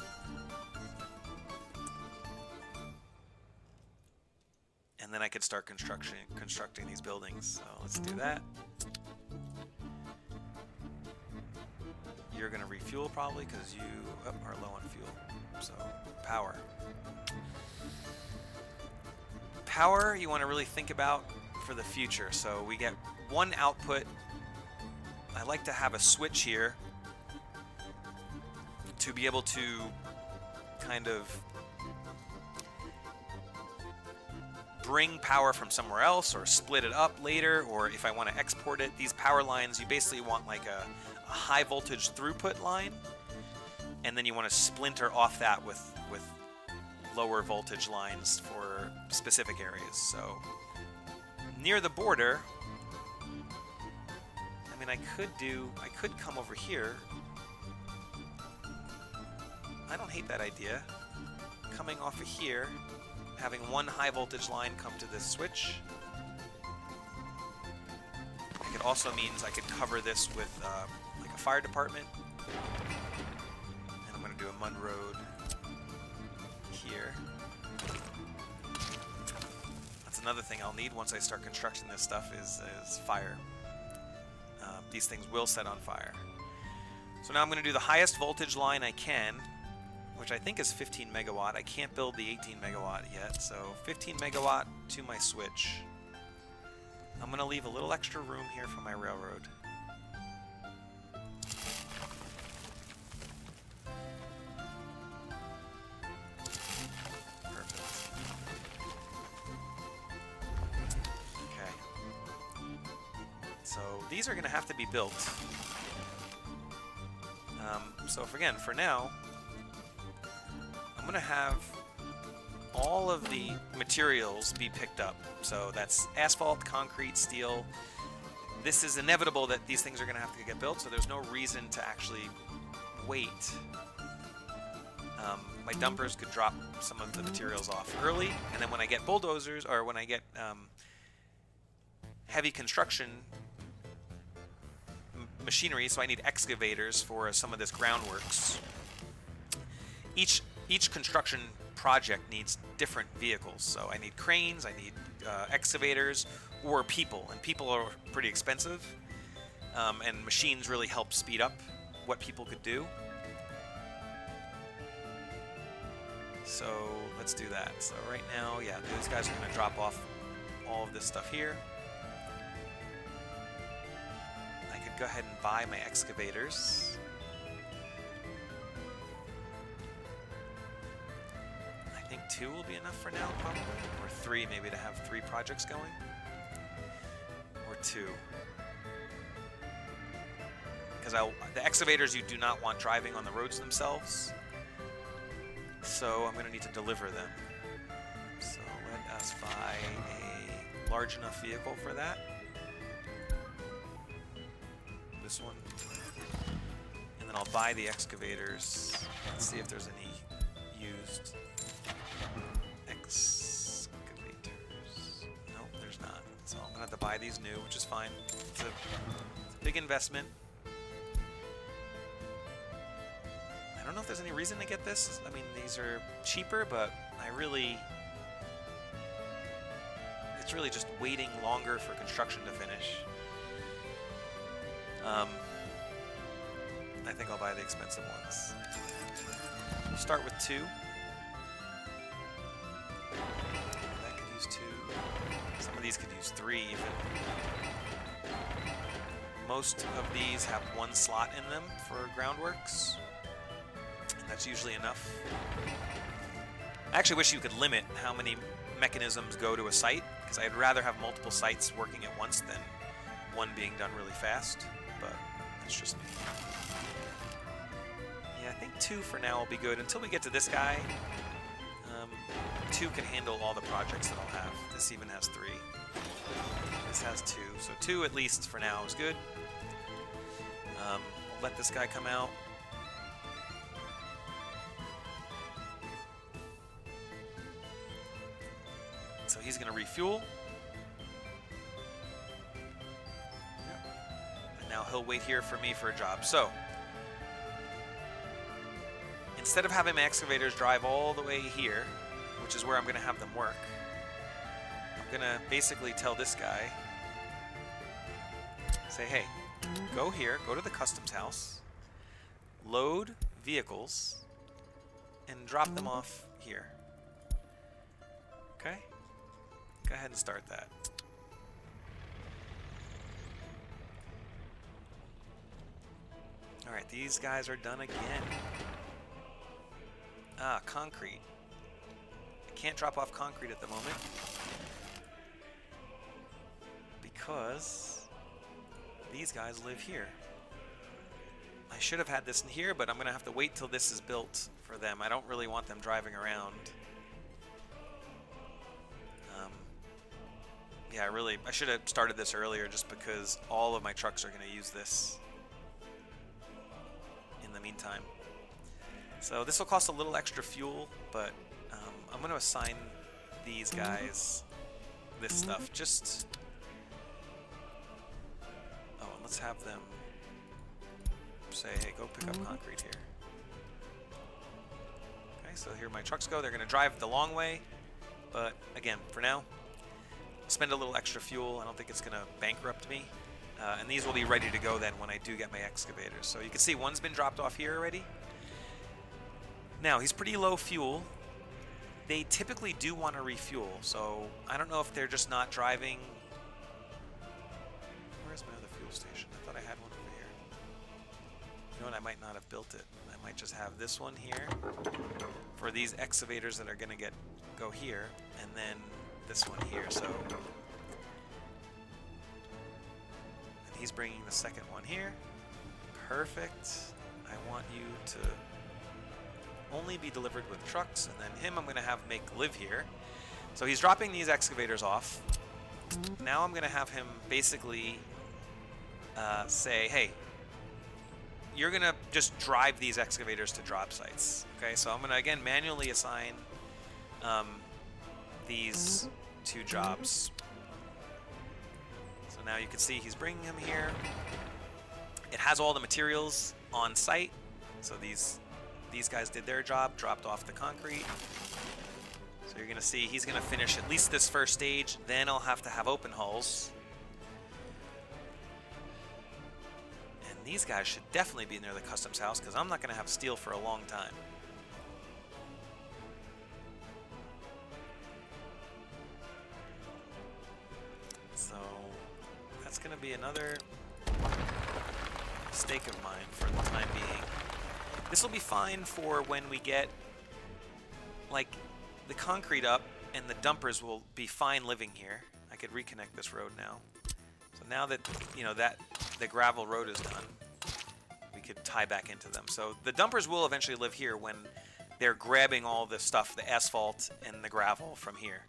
And then I could start constructing these buildings. So let's do that. You're going to refuel probably because you are low on fuel. So power. Power you want to really think about for the future. So we get 1 output. I like to have a switch here to be able to kind of bring power from somewhere else or split it up later, or if I want to export it. These power lines, you basically want like a high voltage throughput line, and then you want to splinter off that with lower voltage lines for specific areas. So near the border, I mean, I could come over here. I don't hate that idea. Coming off of here, having one high voltage line come to this switch. It also means I could cover this with like a fire department. And I'm going to do a mud road here. That's another thing I'll need once I start constructing this stuff is fire. These things will set on fire. So now I'm going to do the highest voltage line I can, which I think is 15 megawatt. I can't build the 18 megawatt yet, so 15 megawatt to my switch. I'm going to leave a little extra room here for my railroad. Perfect. Okay. So these are going to have to be built. So again, for now, I'm going to have all of the materials be picked up. So that's asphalt, concrete, steel. This is inevitable that these things are going to have to get built, so there's no reason to actually wait. My dumpers could drop some of the materials off early, and then when I get bulldozers, or when I get heavy construction machinery, so I need excavators for some of this groundworks. Each construction project needs different vehicles, so I need cranes, I need excavators, or people, and people are pretty expensive, and machines really help speed up what people could do. So let's do that. So right now, yeah, those guys are going to drop off all of this stuff here. I could go ahead and buy my excavators. I think 2 will be enough for now, probably. Or 3, maybe, to have 3 projects going. Or 2. Because the excavators you do not want driving on the roads themselves. So I'm going to need to deliver them. So let us buy a large enough vehicle for that. This one. And then I'll buy the excavators. Let's see if there's any used excavators. Nope, there's not. So I'm going to have to buy these new, which is fine. It's a big investment. I don't know if there's any reason to get this. I mean, these are cheaper, but it's really just waiting longer for construction to finish. I think I'll buy the expensive ones. We'll start with 2. That could use 2. Some of these could use 3 even. Most of these have 1 slot in them for groundworks. That's usually enough. I actually wish you could limit how many mechanisms go to a site, because I'd rather have multiple sites working at once than one being done really fast, but that's just me. Yeah, I think 2 for now will be good. Until we get to this guy, 2 can handle all the projects that I'll have. This even has 3. This has 2, so 2 at least for now is good. Let this guy come out. So he's going to refuel. And now he'll wait here for me for a job. So instead of having my excavators drive all the way here, which is where I'm going to have them work, I'm going to basically tell this guy, say, hey, go here, go to the customs house, load vehicles, and drop them off here. Okay? Go ahead and start that. Alright, these guys are done again. Ah, concrete. I can't drop off concrete at the moment because these guys live here. I should have had this in here, but I'm going to have to wait till this is built for them. I don't really want them driving around. Yeah, I should have started this earlier just because all of my trucks are going to use this in the meantime. So this will cost a little extra fuel, but I'm going to assign these guys this stuff. Just... Oh, and let's have them say, hey, go pick up concrete here. Okay, so here my trucks go. They're going to drive the long way, but again, for now, spend a little extra fuel. I don't think it's going to bankrupt me. And these will be ready to go then when I do get my excavators. So you can see one's been dropped off here already. Now, he's pretty low fuel. They typically do want to refuel, so I don't know if they're just not driving. Where's my other fuel station? I thought I had one over here. You know what? I might not have built it. I might just have this one here for these excavators that are going to go here, and then this one here. So, and he's bringing the second one here. Perfect. I want you to only be delivered with trucks, and then him I'm going to have make live here. So he's dropping these excavators off. Now I'm going to have him basically say, hey, you're going to just drive these excavators to job sites. Okay, so I'm going to again manually assign these two jobs. So now you can see he's bringing them here. It has all the materials on site. So these guys did their job, dropped off the concrete. So you're going to see he's going to finish at least this first stage. Then I'll have to have open hulls. And these guys should definitely be near the customs house because I'm not going to have steel for a long time. So that's going to be another mistake of mine for the time being. This will be fine for when we get like the concrete up, and the dumpers will be fine living here. I could reconnect this road now. So now that that the gravel road is done, we could tie back into them. So the dumpers will eventually live here when they're grabbing all the stuff, the asphalt and the gravel from here.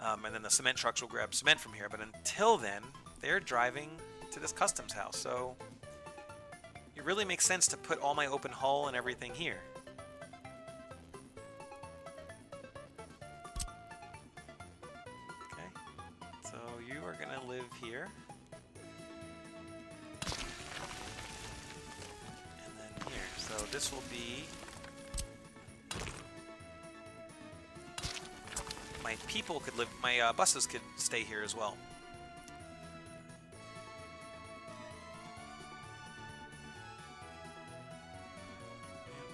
And then the cement trucks will grab cement from here. But until then, they're driving to this customs house. So it really makes sense to put all my open hull and everything here. Okay, so you are going to live here. And then here. So this will be... My people could live, my buses could stay here as well.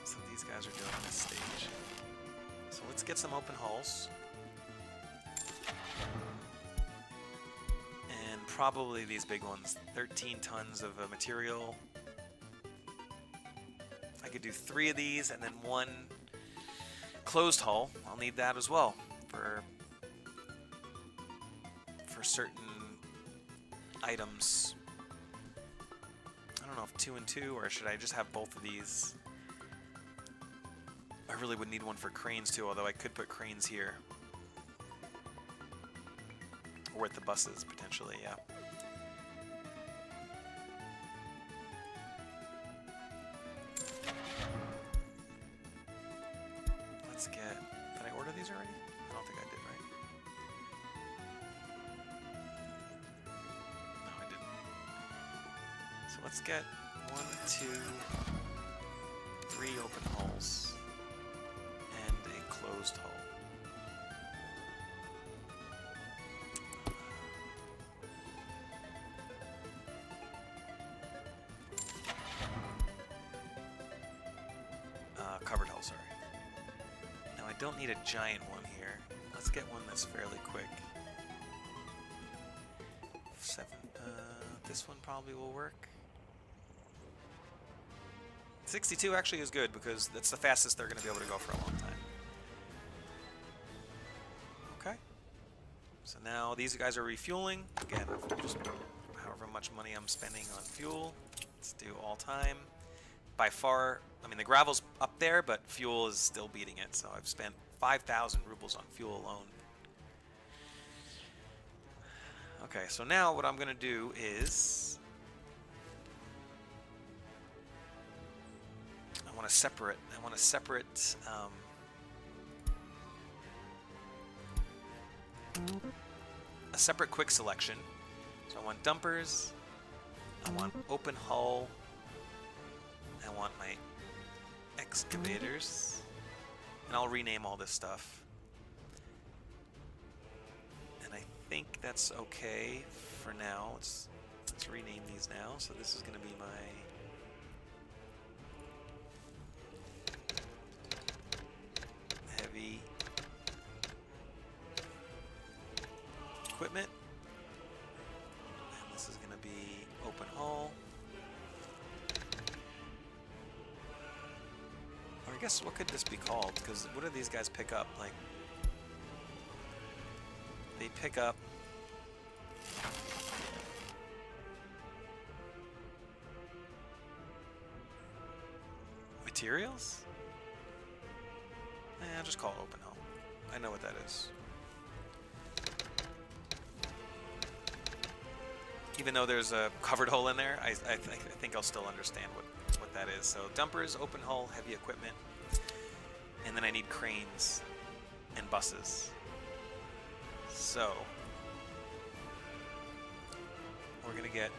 So these guys are doing this stage. So let's get some open hulls. And probably these big ones, 13 tons of material. I could do 3 of these and then 1 closed hull. I'll need that as well for certain items. I don't know if 2 and 2, or should I just have both of these? I really would need one for cranes too, although I could put cranes here. Or at the buses, potentially, yeah. Let's get... Did I order these already? I don't think I did, right? No, I didn't. So let's get 1, 2, 3 open hulls. And a closed hull. Covered hull, sorry. Now I don't need a giant one here. Let's get one that's fairly quick. 7. This one probably will work. 62 actually is good because that's the fastest they're going to be able to go for a long time. Okay. So now these guys are refueling. Again, just however much money I'm spending on fuel. Let's do all time. By far, I mean, the gravel's up there, but fuel is still beating it. So I've spent 5,000 rubles on fuel alone. Okay, so now what I'm going to do is I want to separate a separate quick selection. So I want dumpers, I want open hull, I want my excavators, and I'll rename all this stuff. And I think that's okay for now. Let's rename these now. So this is going to be my heavy equipment. And this is going to be open hull. Or I guess, what could this be called? Because what do these guys pick up? Like, they pick up materials? I'll just call it open hull. I know what that is. Even though there's a covered hole in there, I think I'll still understand what that is. So dumpers, open hull, heavy equipment, and then I need cranes and buses. So we're gonna get,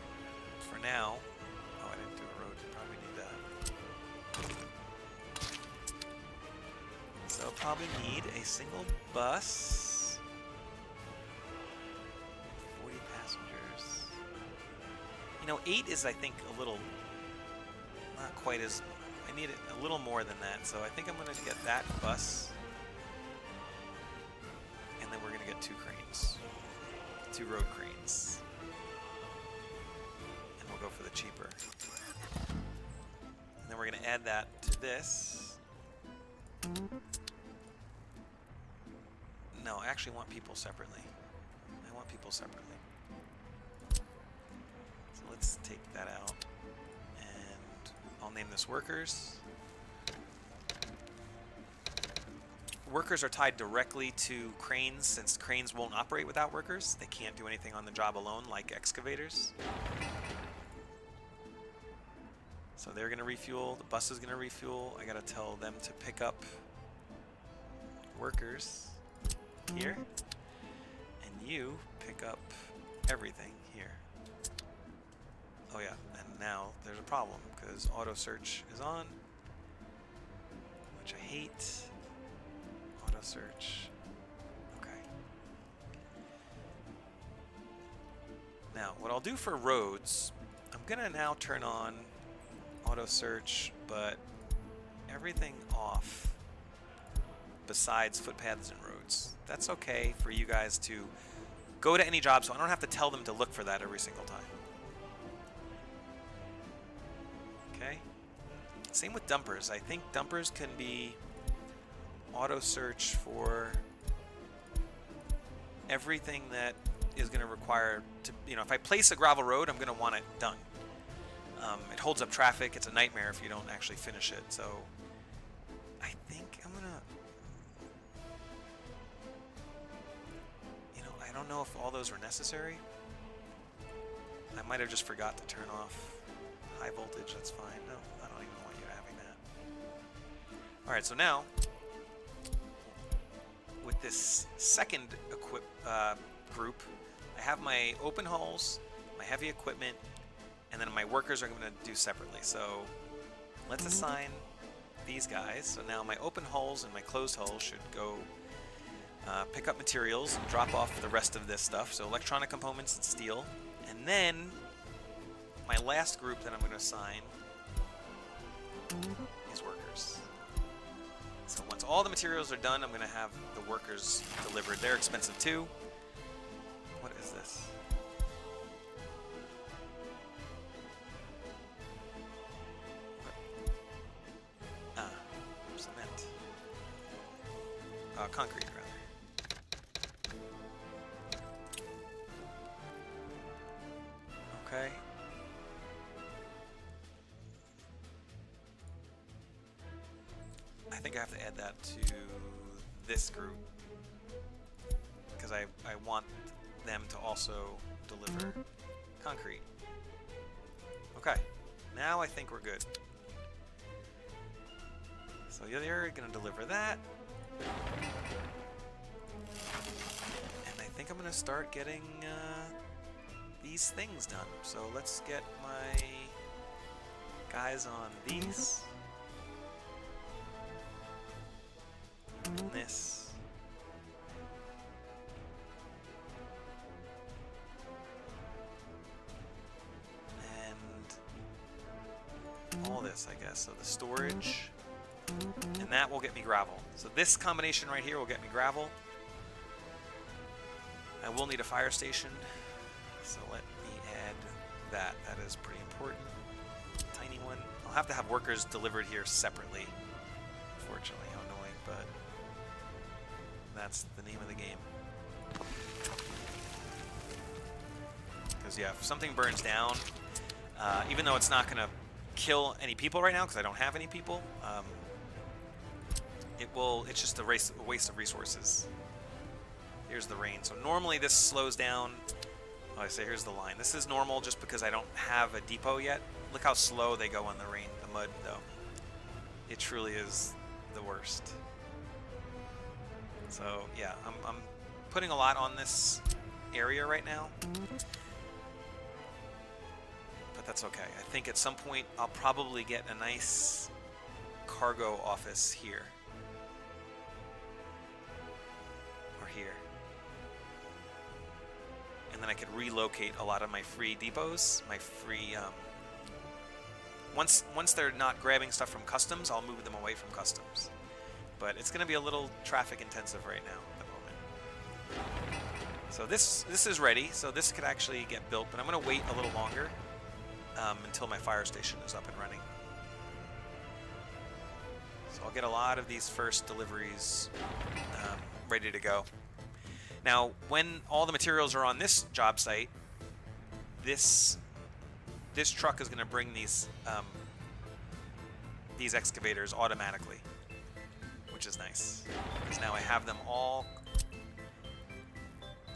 for now, oh, I didn't do a road, probably need that. So I'll probably need a single bus, 40 passengers. You know, 8 is, I think, a little, not quite as, I need it a little more than that, so I think I'm gonna get that bus. And then we're gonna get 2 cranes, 2 road cranes. And we'll go for the cheaper. And then we're gonna add that to this. No, I actually want people separately. I want people separately. So let's take that out. And I'll name this workers. Workers are tied directly to cranes, since cranes won't operate without workers. They can't do anything on the job alone like excavators. So they're going to refuel, the bus is going to refuel. I got to tell them to pick up workers here, and you pick up everything here. Oh yeah, and now there's a problem because auto search is on, which I hate. Auto search. Okay. Now, what I'll do for roads, I'm gonna now turn on auto search, but everything off besides footpaths and roads. That's okay for you guys to go to any job, so I don't have to tell them to look for that every single time. Okay. Same with dumpers. I think dumpers can be auto search for everything that is going to require to, you know, if I place a gravel road, I'm going to want it done. It holds up traffic. It's a nightmare if you don't actually finish it. So I think I'm going to, you know, I don't know if all those were necessary. I might have just forgot to turn off high voltage. That's fine. No, I don't even want you having that. All right, so now with this second group, I have my open hulls, my heavy equipment, and then my workers are going to do separately. So let's assign these guys. So now my open hulls and my closed hulls should go pick up materials and drop off the rest of this stuff. So electronic components and steel. And then my last group that I'm going to assign is workers. So once all the materials are done, I'm going to have the workers delivered. They're expensive too. What is this? concrete rather. Okay. I think I have to add that to this group because I want them to also deliver concrete. Okay, now I think we're good. So you're going to deliver that. And I think I'm going to start getting these things done. So let's get my guys on these. And this. And all this, I guess. So the storage. And that will get me gravel. So this combination right here will get me gravel. I will need a fire station. So let me add that. That is pretty important. Tiny one. I'll have to have workers delivered here separately. Unfortunately, how annoying, but that's the name of the game. Because yeah, if something burns down, even though it's not going to kill any people right now because I don't have any people, it's just a waste of resources. Here's the rain. So normally this slows down. Oh, I say here's the line. This is normal just because I don't have a depot yet. Look how slow they go on the rain, the mud though. It truly is the worst. So yeah, I'm putting a lot on this area right now. But that's okay. I think at some point I'll probably get a nice cargo office here. Or here. And then I could relocate a lot of my free depots, my free... Once they're not grabbing stuff from customs, I'll move them away from customs. But it's going to be a little traffic intensive right now at the moment. So this is ready, so this could actually get built, but I'm going to wait a little longer until my fire station is up and running. So I'll get a lot of these first deliveries ready to go. Now, when all the materials are on this job site, this truck is going to bring these excavators automatically, which is nice because now I have them all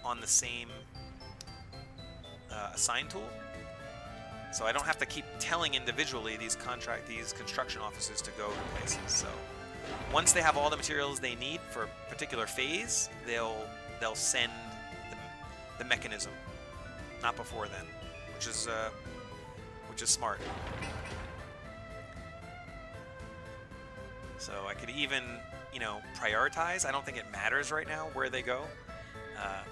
on the same assign tool, so I don't have to keep telling individually these construction offices to go to places. So once they have all the materials they need for a particular phase, they'll send the mechanism, not before then, which is smart. So I could even, prioritize. I don't think it matters right now where they go.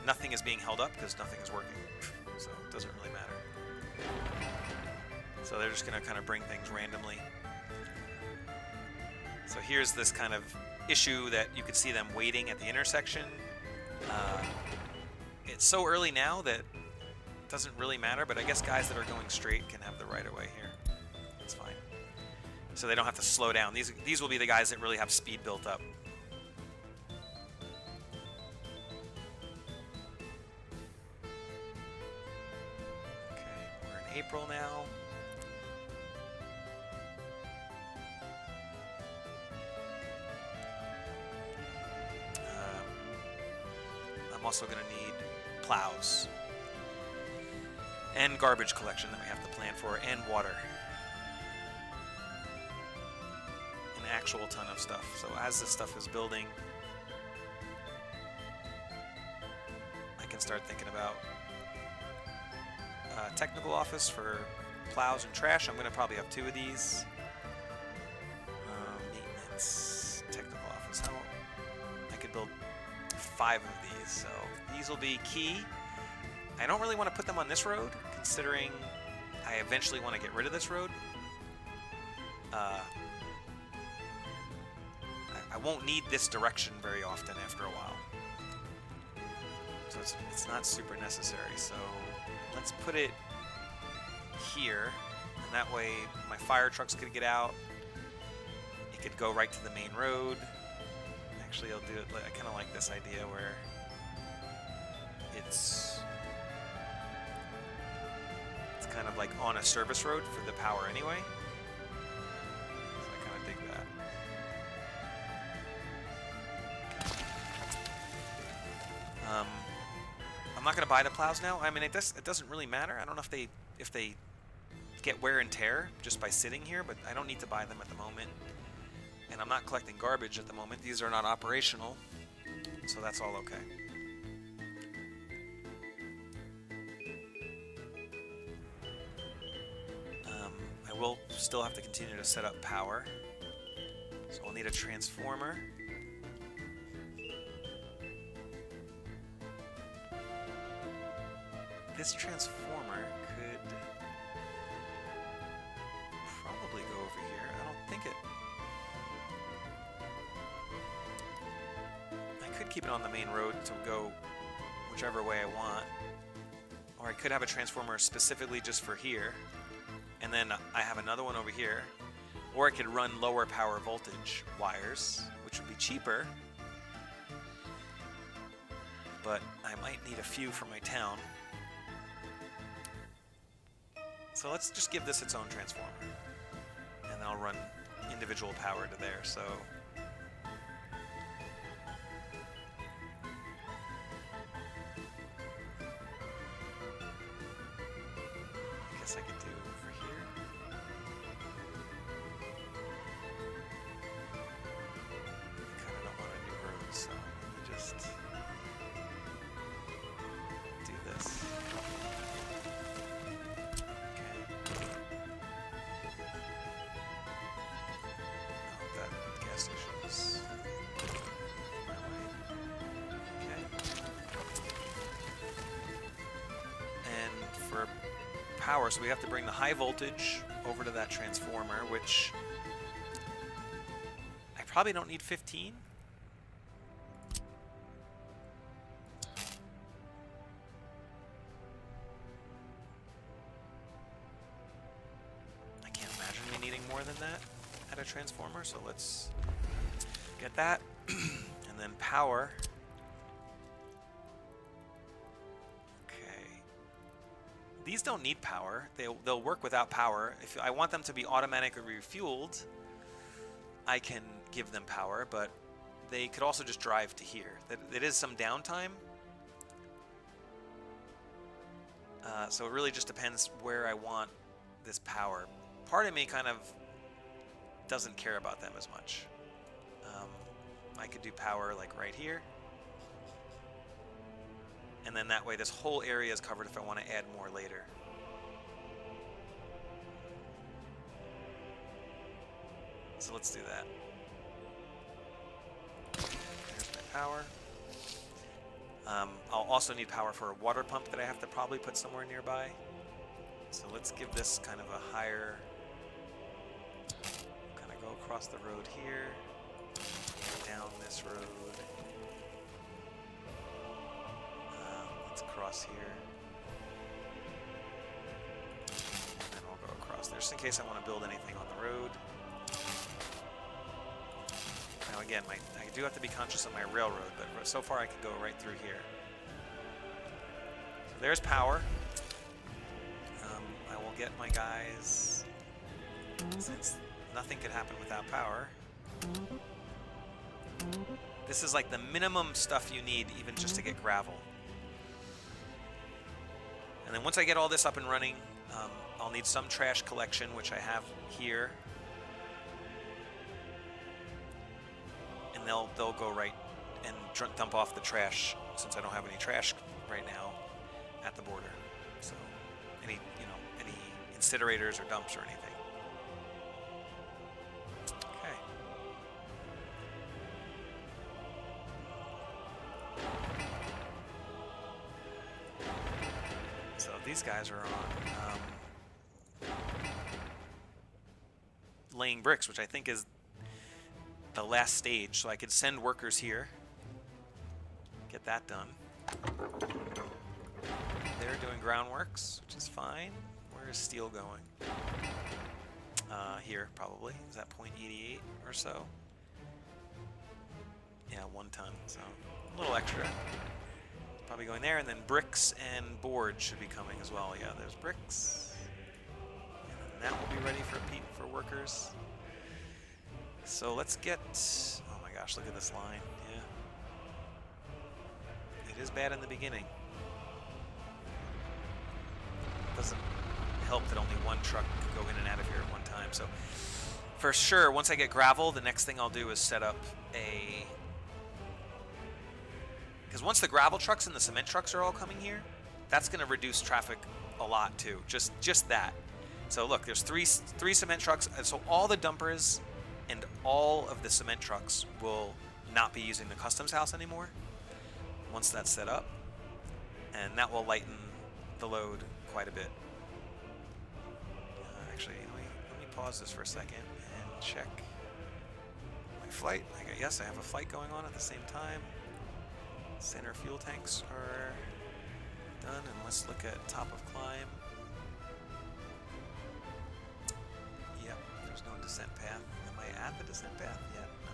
Nothing is being held up because nothing is working, so it doesn't really matter. So they're just going to kind of bring things randomly. So here's this kind of issue that you could see them waiting at the intersection. It's so early now that it doesn't really matter, but I guess guys that are going straight can have the right of way here. That's fine. So they don't have to slow down. These will be the guys that really have speed built up. Okay, we're in April now. I'm also going to need plows and garbage collection that we have to plan for, and water. An actual ton of stuff. So as this stuff is building, I can start thinking about technical office for plows and trash. I'm going to probably have 2 of these. Maintenance, technical office. I could build 5 of these, so these will be key. I don't really want to put them on this road, considering I eventually want to get rid of this road. I won't need this direction very often after a while. So it's not super necessary. So let's put it here, and that way my fire trucks could get out. It could go right to the main road. Actually, I'll do it. I kind of like this idea where it's kind of like on a service road for the power anyway. So I kind of dig that. I'm not going to buy the plows now. I mean, it doesn't really matter. I don't know if they get wear and tear just by sitting here, but I don't need to buy them at the moment. And I'm not collecting garbage at the moment. These are not operational, so that's all okay. I will still have to continue to set up power, so I'll need a transformer. This transformer could probably go over here. I don't think it... I could keep it on the main road to go whichever way I want. Or I could have a transformer specifically just for here. And then I have another one over here. Or I could run lower power voltage wires, which would be cheaper. But I might need a few for my town. So let's just give this its own transformer. And then I'll run individual power to there, so... I guess I could do over here. I kind of don't want a new road, so let me just do this. Power, so we have to bring the high voltage over to that transformer, which I probably don't need 15. I can't imagine me needing more than that at a transformer, so let's get that. And then power. These don't need power. They'll work without power. If I want them to be automatically refueled, I can give them power, but they could also just drive to here. It is some downtime. So it really just depends where I want this power. Part of me kind of doesn't care about them as much. I could do power like right here. And then that way this whole area is covered if I want to add more later. So let's do that. There's my power. I'll also need power for a water pump that I have to probably put somewhere nearby. So let's give this kind of a higher... kind of go across the road here, down this road. Across here, and then we'll go across there, just in case I want to build anything on the road. Now again, I do have to be conscious of my railroad, but so far I can go right through here. So there's power. I will get my guys, since nothing could happen without power. This is like the minimum stuff you need even just to get gravel. And then once I get all this up and running, I'll need some trash collection, which I have here. And they'll go right and dump off the trash, since I don't have any trash right now at the border. So any incinerators or dumps or anything. Okay. So these guys are on laying bricks, which I think is the last stage. So I could send workers here, get that done. They're doing groundworks, which is fine. Where is steel going? Here, probably. Is that .88 or so? Yeah, 1 ton, so a little extra. Probably going there, and then bricks and board should be coming as well. Yeah, there's bricks. And that will be ready for workers. So let's get... Oh my gosh, look at this line. Yeah. It is bad in the beginning. Doesn't help that only 1 truck can go in and out of here at one time. So for sure, once I get gravel, the next thing I'll do is set up a... Because once the gravel trucks and the cement trucks are all coming here, that's going to reduce traffic a lot too. Just that. So look, there's three cement trucks. So all the dumpers and all of the cement trucks will not be using the customs house anymore once that's set up, and that will lighten the load quite a bit. Actually, let me pause this for a second and check my flight. Yes, I have a flight going on at the same time. Center fuel tanks are done, and let's look at top of climb. Yep, there's no descent path. Am I at the descent path yet? No.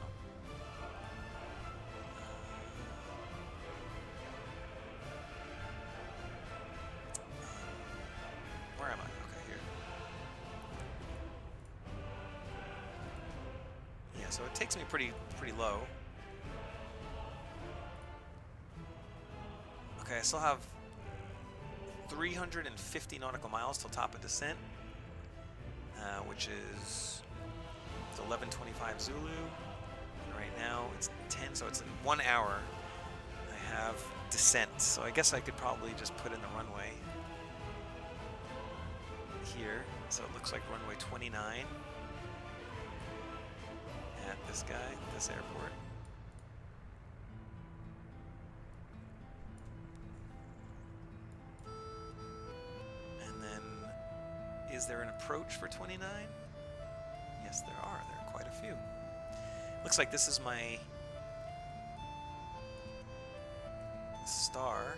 Where am I? Okay, here. Yeah, so it takes me pretty low. Okay, I still have 350 nautical miles till top of descent, which is 11:25 Zulu. And right now it's 10, so it's in 1 hour. I have descent, so I guess I could probably just put in the runway here. So it looks like runway 29 at this airport. Is there an approach for 29? Yes, there are. There are quite a few. Looks like this is my star.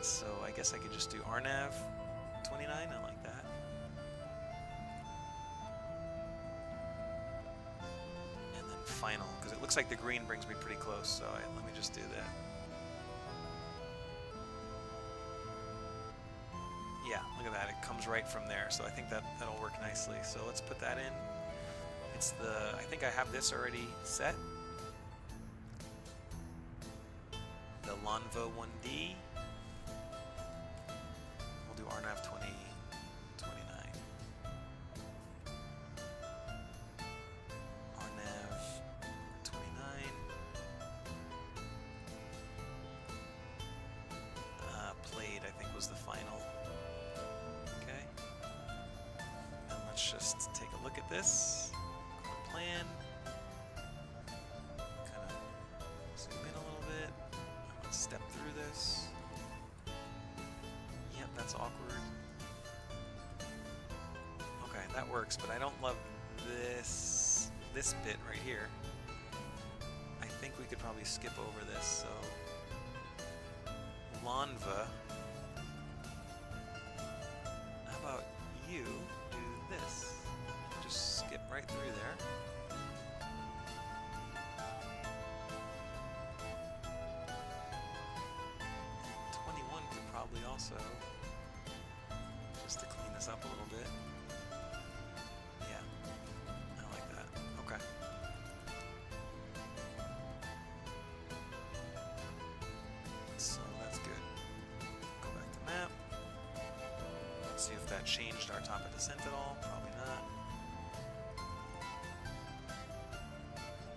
So I guess I could just do RNAV 29. I like that. And then final, because it looks like the green brings me pretty close. So let me just do that. Yeah, look at that. It comes right from there. So I think that'll work nicely. So let's put that in. It's I think I have this already set. The Lanva 1D. We'll do RNAV 2029. RNAV 29. Played, I think, was the final. Let's just take a look at this. Plan. Kind of zoom in a little bit. I'm going to step through this. Yep, that's awkward. Okay, that works, but I don't love this bit right here. I think we could probably skip over this. So, Lanva. How about you? This. Just skip right through there. 21 could probably also, just to clean this up a little bit. Yeah, I like that. Okay. So that's good. Go back to map. See if that changed our top of descent at all. Probably not.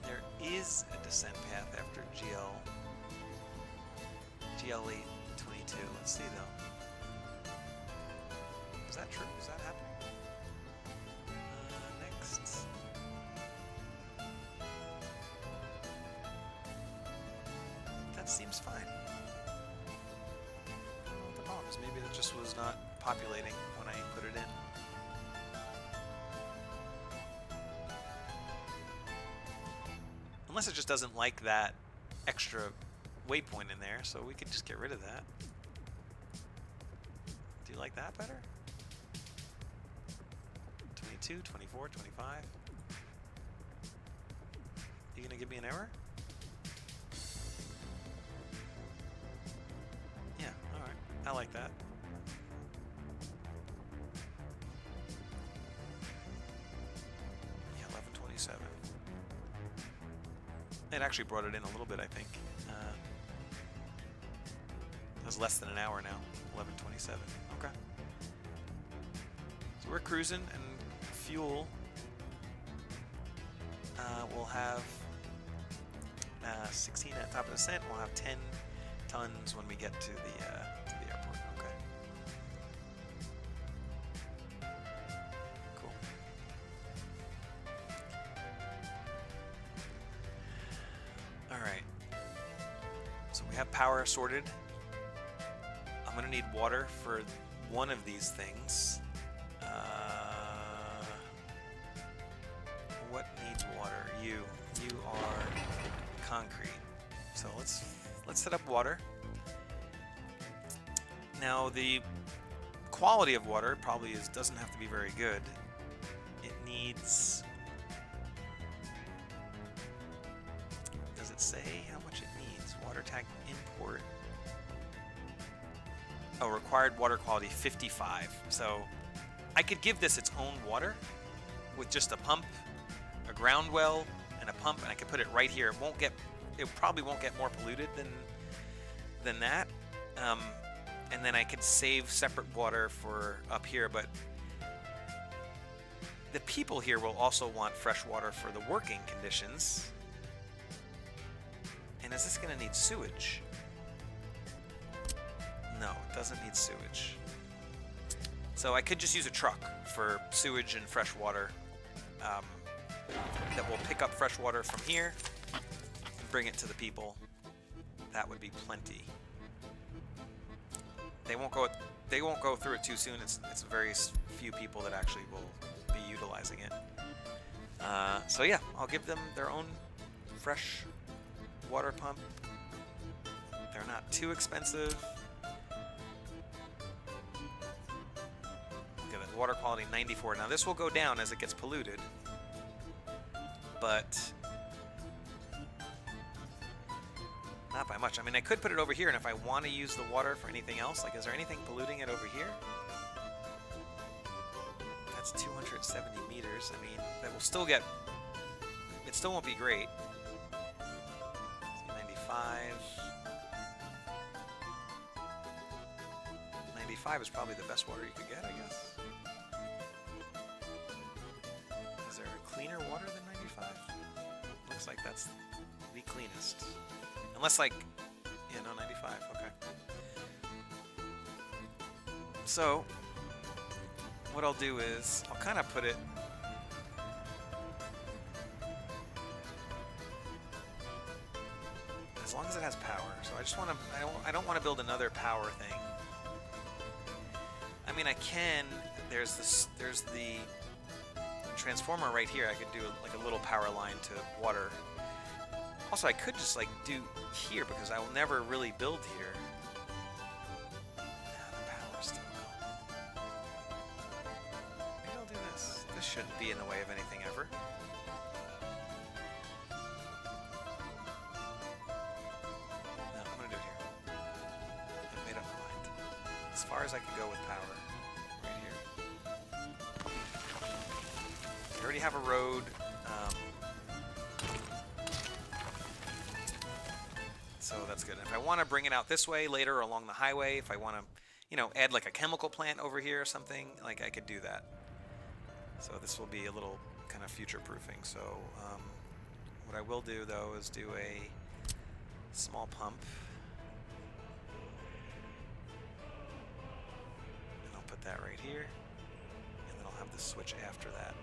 There is a descent path after GL822. Let's see though. Is that true? Is that happening? Next. That seems fine. The problem is maybe it just was not populating when I put it in. Unless it just doesn't like that extra waypoint in there, so we could just get rid of that. Do you like that better? 22, 24, 25? You gonna give me an error? Yeah, alright. I like that. Yeah, 11:27. It actually brought it in a little bit, I think. It was less than an hour now. 11:27. Okay. So we're cruising, and fuel. We'll have 16 at the top of the cent. We'll have 10 tons when we get to the airport. Okay. Cool. All right. So we have power sorted. I'm gonna need water for one of these things. What needs water? You are concrete. So let's set up water. Now the quality of water probably doesn't have to be very good. It needs. Does it say how much it needs? Water tank import. Oh, required water quality 55. So I could give this its own water with just a pump, a ground well, and a pump, and I could put it right here. It probably won't get more polluted than that. And then I could save separate water for up here, but the people here will also want fresh water for the working conditions. And is this going to need sewage? No, it doesn't need sewage. So I could just use a truck for sewage and fresh water that will pick up fresh water from here and bring it to the people. That would be plenty. They won't go through it too soon. It's very few people that actually will be utilizing it. So yeah, I'll give them their own fresh water pump. They're not too expensive. Okay, that water quality 94. Now this will go down as it gets polluted, but not by much. I mean, I could put it over here, and if I want to use the water for anything else, like, is there anything polluting it over here? That's 270 meters. I mean, that will still get... It still won't be great. 95. 95 is probably the best water you could get, I guess. Is there a cleaner water than 95? Looks like that's the cleanest. Unless, like, yeah, no, 95, okay. So, what I'll do is, I'll kind of put it... As long as it has power. So I just want to, I don't want to build another power thing. I mean, I can, there's the transformer right here. I could do like a little power line to water. Also, I could just like do here because I will never really build here. The power's still low. Maybe I'll do this. This shouldn't be in the way of anything ever. No, I'm gonna do it here. I've made up my mind. As far as I can go with power, right here. I already have a road. So that's good. If I want to bring it out this way later along the highway, if I want to, you know, add like a chemical plant over here or something, like I could do that. So this will be a little kind of future proofing. So what I will do though is do a small pump. And I'll put that right here. And then I'll have the switch after that.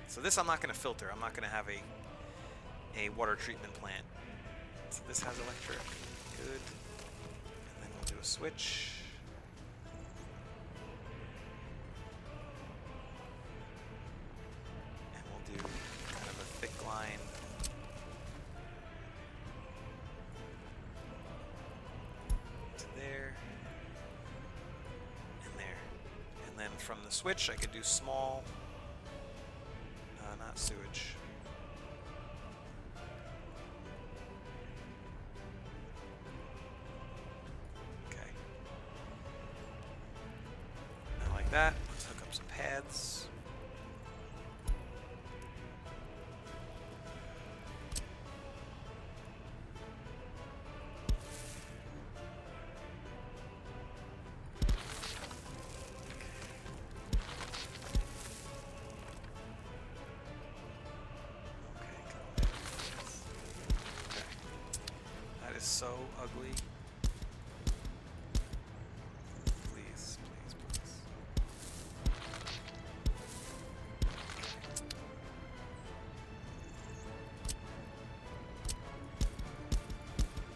So this I'm not going to filter. I'm not going to have a water treatment plant. So this has electric. Good. And then we'll do a switch. And we'll do kind of a thick line. To there. And there. And then from the switch I could do small. Not sewage. that. Let's hook up some paths. So ugly. Please, please, please.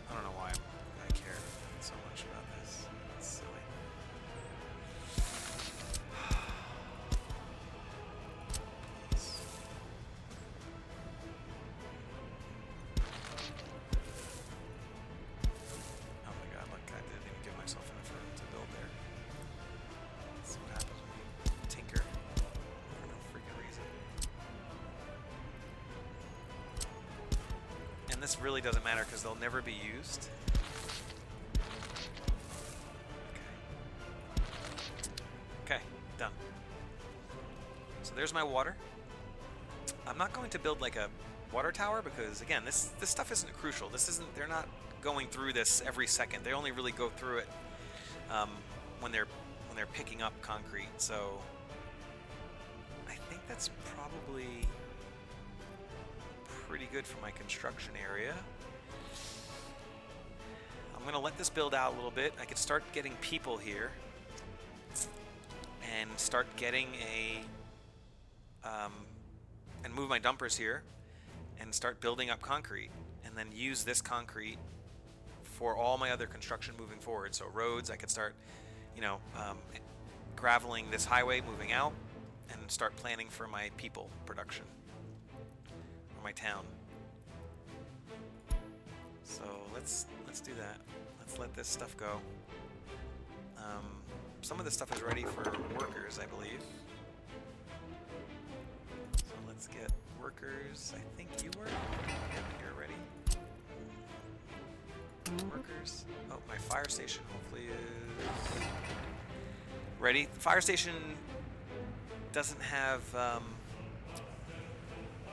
I don't know why I care so much about this. It's silly. And this really doesn't matter because they'll never be used. Okay, done. So there's my water. I'm not going to build like a water tower because again, this stuff isn't crucial. This isn't. They're not going through this every second. They only really go through it when they're picking up concrete. So I think that's probably pretty good for my construction area. I'm gonna let this build out a little bit. I could start getting people here and start getting and move my dumpers here and start building up concrete and then use this concrete for all my other construction moving forward. So roads, I could start, you know, graveling this highway moving out and start planning for my people production. My town. So let's do that. Let's let this stuff go. Some of this stuff is ready for workers, I believe. So let's get workers. I think you were. Yep, you're ready. Workers. Oh, my fire station hopefully is ready. The fire station doesn't have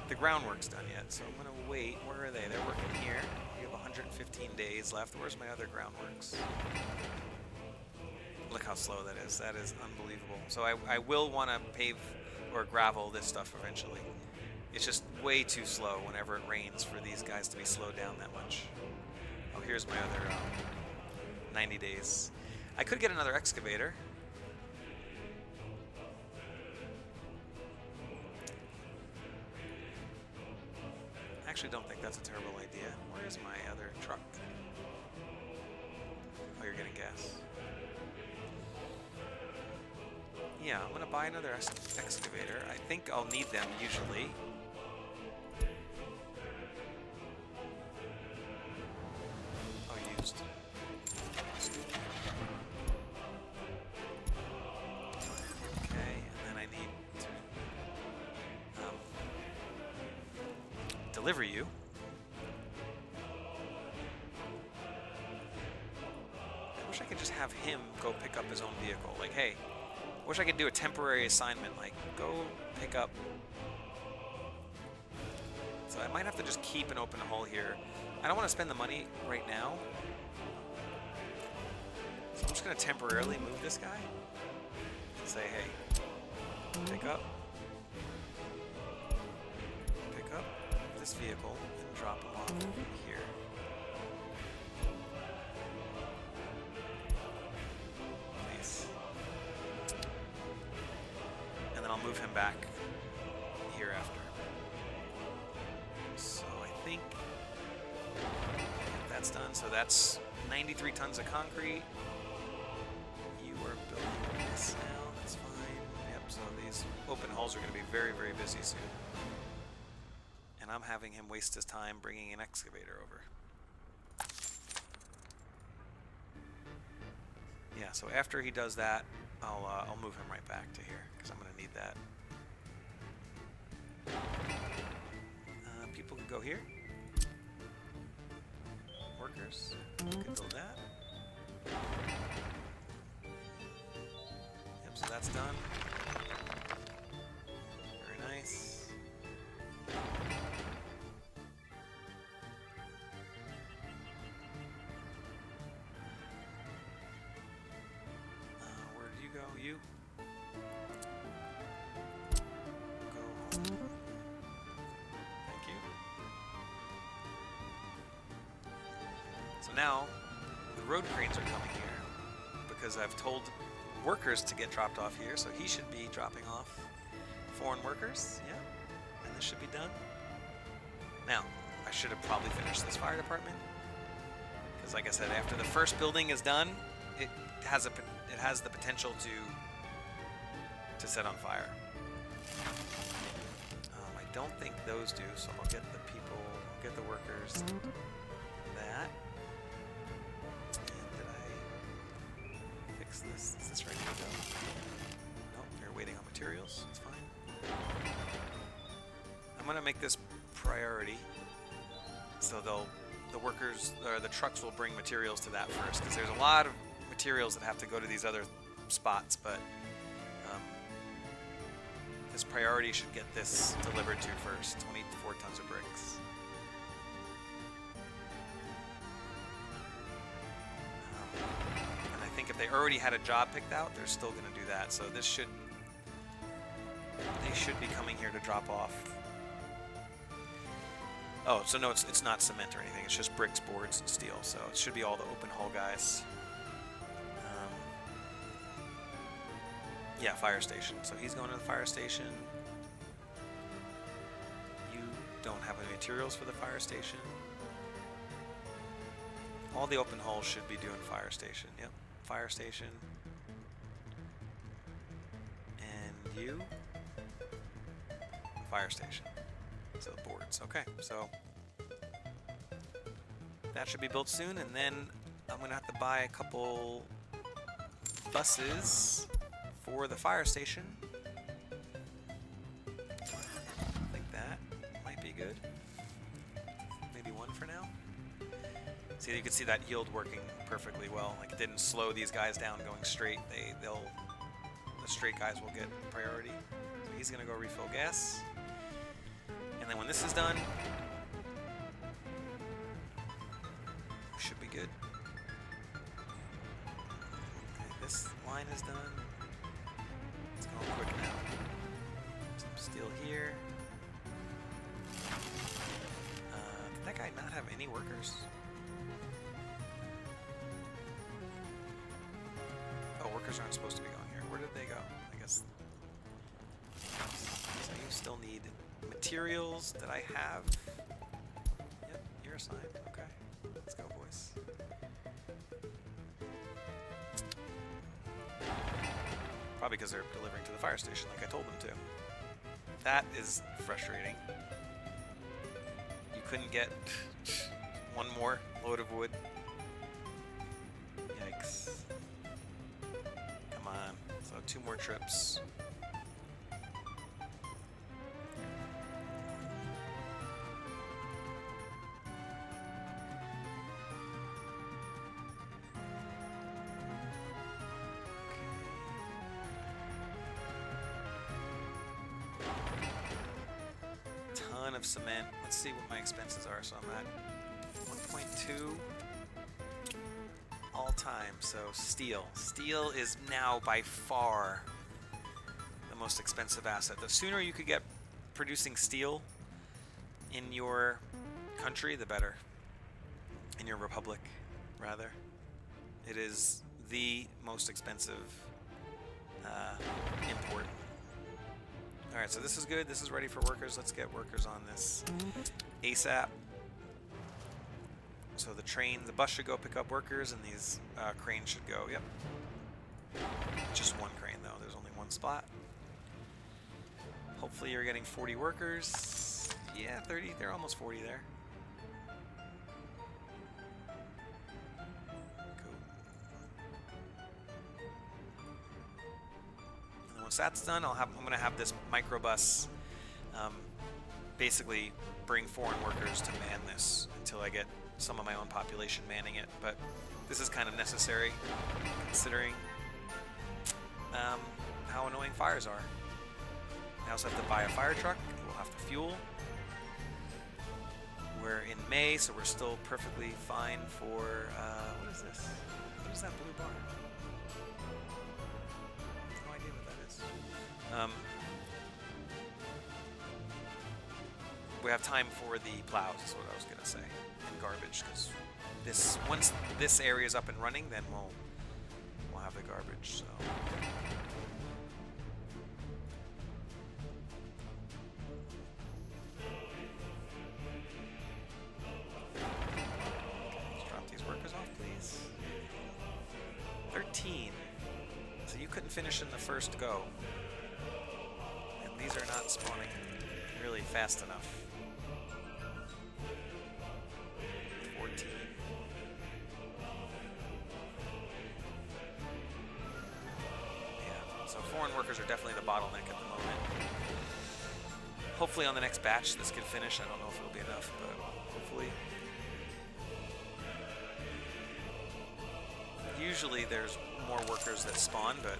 the groundwork's done yet, so I'm gonna wait. Where are they? They're working here. We have 115 days left. Where's my other groundworks? Look how slow that is. That is unbelievable. So I will want to pave or gravel this stuff eventually. It's just way too slow whenever it rains for these guys to be slowed down that much. Oh, here's my other 90 days. I could get another excavator. I actually don't think that's a terrible idea. Where is my other truck? Oh, you're getting gas. Yeah, I'm gonna buy another excavator. I think I'll need them usually. Oh, used. Okay, and then I need to deliver you. I wish I could just have him go pick up his own vehicle. Like, hey, I wish I could do a temporary assignment, like, go pick up. So I might have to just keep an open hull here. I don't want to spend the money right now. So I'm just going to temporarily move this guy. And say, hey, pick up this vehicle and drop him off here. I'll move him back here after. So I think that's done. So that's 93 tons of concrete. You are building this now. That's fine. Yep, so these open hulls are going to be very, very busy soon. And I'm having him waste his time bringing an excavator over. Yeah, so after he does that, I'll move him right back to here because I'm going to need that. People can go here. Workers can build that. Yep, so that's done. Very nice. Where did you go? You? Go home. Thank you. So now, the road cranes are coming here because I've told workers to get dropped off here, so he should be dropping off foreign workers, yeah, and this should be done. Now, I should have probably finished this fire department, because like I said, after the first building is done, it has the potential to set on fire. I don't think those do, so I'll get the people, I'll get the workers that. This. Is this ready to go? Nope, they're waiting on materials. It's fine. I'm gonna make this priority, so the workers or the trucks will bring materials to that first, because there's a lot of materials that have to go to these other spots. But this priority should get this delivered to first. 24 tons of bricks. If they already had a job picked out, they're still going to do that. So they should be coming here to drop off. Oh, so no, it's not cement or anything. It's just bricks, boards, and steel. So it should be all the open hull guys. Yeah, fire station. So he's going to the fire station. You don't have any materials for the fire station. All the open hulls should be doing fire station. Yep. Fire station. And you? Fire station. So boards. Okay, so that should be built soon, and then I'm gonna have to buy a couple buses for the fire station. I think that might be good. Maybe one for now. See, you can see that yield working perfectly well. Like, it didn't slow these guys down going straight. The straight guys will get priority. So he's gonna go refill gas. And then when this is done, we should be good. Okay, this line is done. It's going quick now. Some steel here. Did that guy not have any workers? Oh, workers aren't supposed to be going here. Where did they go? I guess. So you still need materials that I have. Yep, you're assigned. Okay. Let's go, boys. Probably because they're delivering to the fire station like I told them to. That is frustrating. You couldn't get one more load of wood. Yikes. Come on. So 2 more trips. Of cement. Let's see what my expenses are. So I'm at 1.2 all time. So steel. Steel is now by far the most expensive asset. The sooner you could get producing steel in your country, the better. In your republic, rather. It is the most expensive import. Alright, so this is good. This is ready for workers. Let's get workers on this ASAP. So the train, the bus should go pick up workers, and these cranes should go. Yep. Just one crane, though. There's only one spot. Hopefully you're getting 40 workers. Yeah, 30. They're almost 40 there. Once that's done, I'm going to have this microbus basically bring foreign workers to man this until I get some of my own population manning it. But this is kind of necessary considering how how annoying fires are. I also have to buy a fire truck. We'll have to fuel. We're in May, so we're still perfectly fine for, what is this? What is that blue bar? No idea what that is. We have time for the plows, is what I was going to say, and garbage, because once this area is up and running, then we'll have the garbage, so... Let's drop these workers off, please. 13. So you couldn't finish in the first go. And these are not spawning really fast enough. 14. Yeah, so foreign workers are definitely the bottleneck at the moment. Hopefully on the next batch this can finish. I don't know if it'll be enough, but hopefully. Usually there's more workers that spawn, but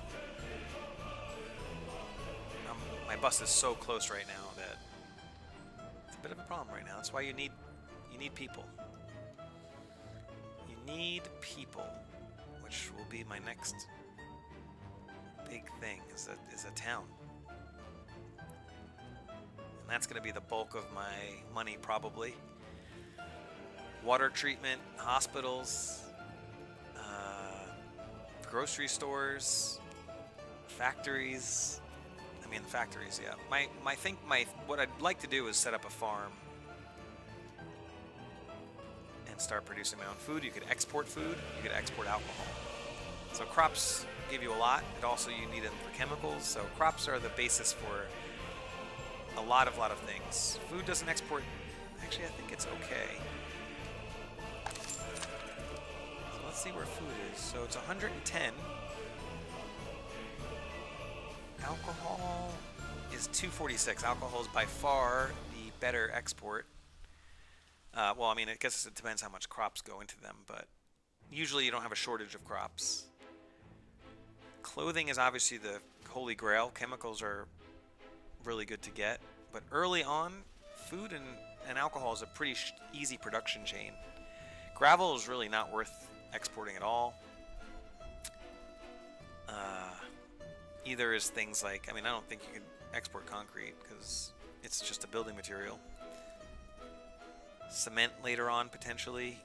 my bus is so close right now that it's a bit of a problem right now. That's why you need people. You need people, which will be my next big thing, is a town. And that's going to be the bulk of my money, probably. Water treatment, hospitals, grocery stores, factories. I mean, factories, yeah. What I'd like to do is set up a farm and start producing my own food. You could export food, you could export alcohol. So crops give you a lot. It also, you need them for chemicals. So crops are the basis for a lot of things. Food doesn't export. Actually, I think it's okay. So let's see where food is. So it's 110. Alcohol is 246. Alcohol is by far the better export. Well, I mean, I guess it depends how much crops go into them, but usually you don't have a shortage of crops. Clothing is obviously the holy grail. Chemicals are really good to get, but early on, food and alcohol is a pretty easy production chain. Gravel is really not worth exporting at all. Either is things like, I mean, I don't think you can export concrete because it's just a building material. Cement later on, potentially.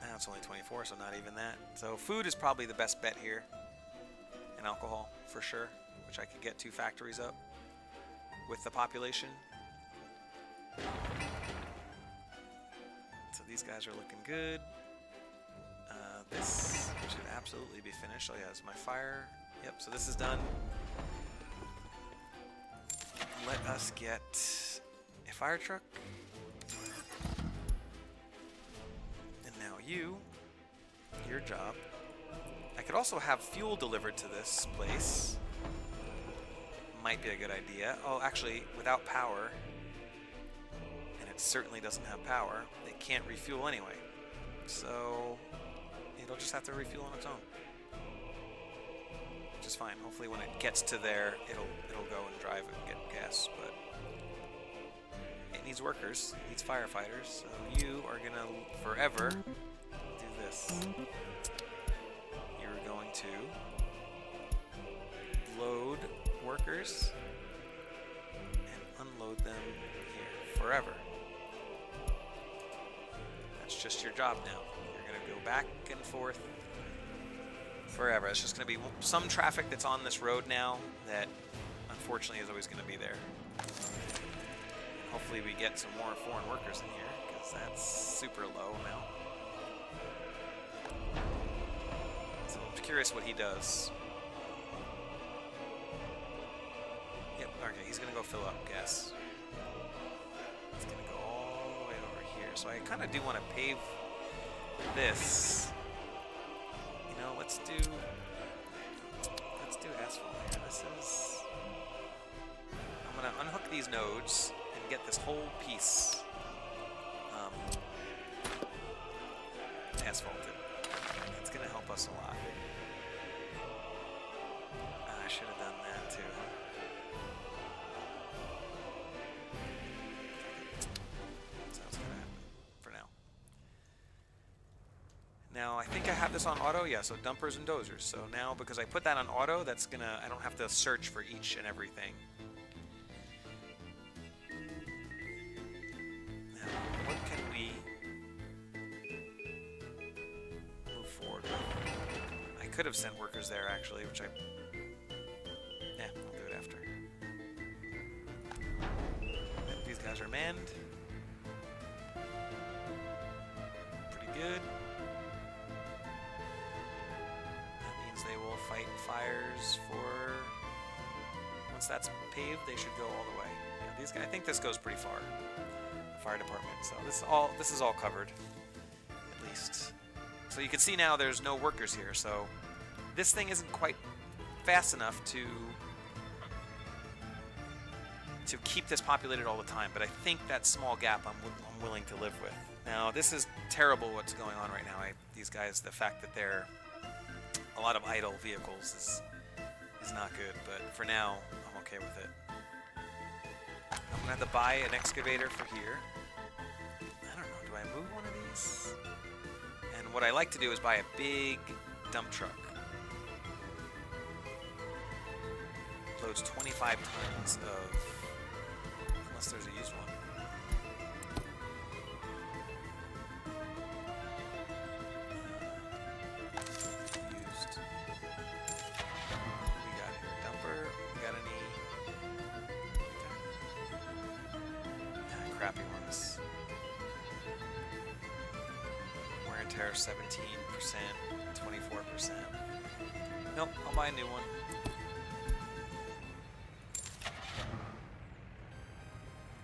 Now it's only 24, so not even that. So food is probably the best bet here. And alcohol, for sure, which I could get 2 factories up with the population. So these guys are looking good. This should absolutely be finished. Oh yeah, it's my fire. Yep, so this is done. Let us get a fire truck. And now your job. I could also have fuel delivered to this place. Might be a good idea. Oh, actually, without power, and it certainly doesn't have power, it can't refuel anyway. So it'll just have to refuel on its own, which is fine. Hopefully when it gets to there, it'll go and drive and get gas, but it needs workers, it needs firefighters, so you are gonna forever do this. You're going to load workers and unload them here forever. That's just your job now. Go back and forth forever. It's just going to be some traffic that's on this road now that unfortunately is always going to be there. Hopefully we get some more foreign workers in here because that's super low now. So I'm curious what he does. Yep, okay, he's going to go fill up gas. It's going to go all the way over here. So I kind of do want to pave this. You know, let's do asphalt here. This is, I'm gonna unhook these nodes and get this whole piece asphalted. That's gonna help us a lot. I should have done that too. So that's gonna happen for now. Now I think I have this on auto, yeah, so dumpers and dozers. So now because I put that on auto, that's gonna, I don't have to search for each and everything. Now, what can we move forward with? I could have sent workers there actually, which I'll do it after. These guys are manned. Pretty good. They will fight fires for, once that's paved, they should go all the way. Yeah, these guys, I think this goes pretty far. The fire department. So this is all covered, at least. So you can see now there's no workers here. So this thing isn't quite fast enough to keep this populated all the time. But I think that small gap I'm willing to live with. Now this is terrible what's going on right now. These guys, the fact that they're a lot of idle vehicles is not good, but for now, I'm okay with it. I'm gonna have to buy an excavator for here. I don't know, do I move one of these? And what I like to do is buy a big dump truck. Loads 25 tons of, unless there's a used one. Crappy ones. Wear and tear 17%, 24%. Nope, I'll buy a new one.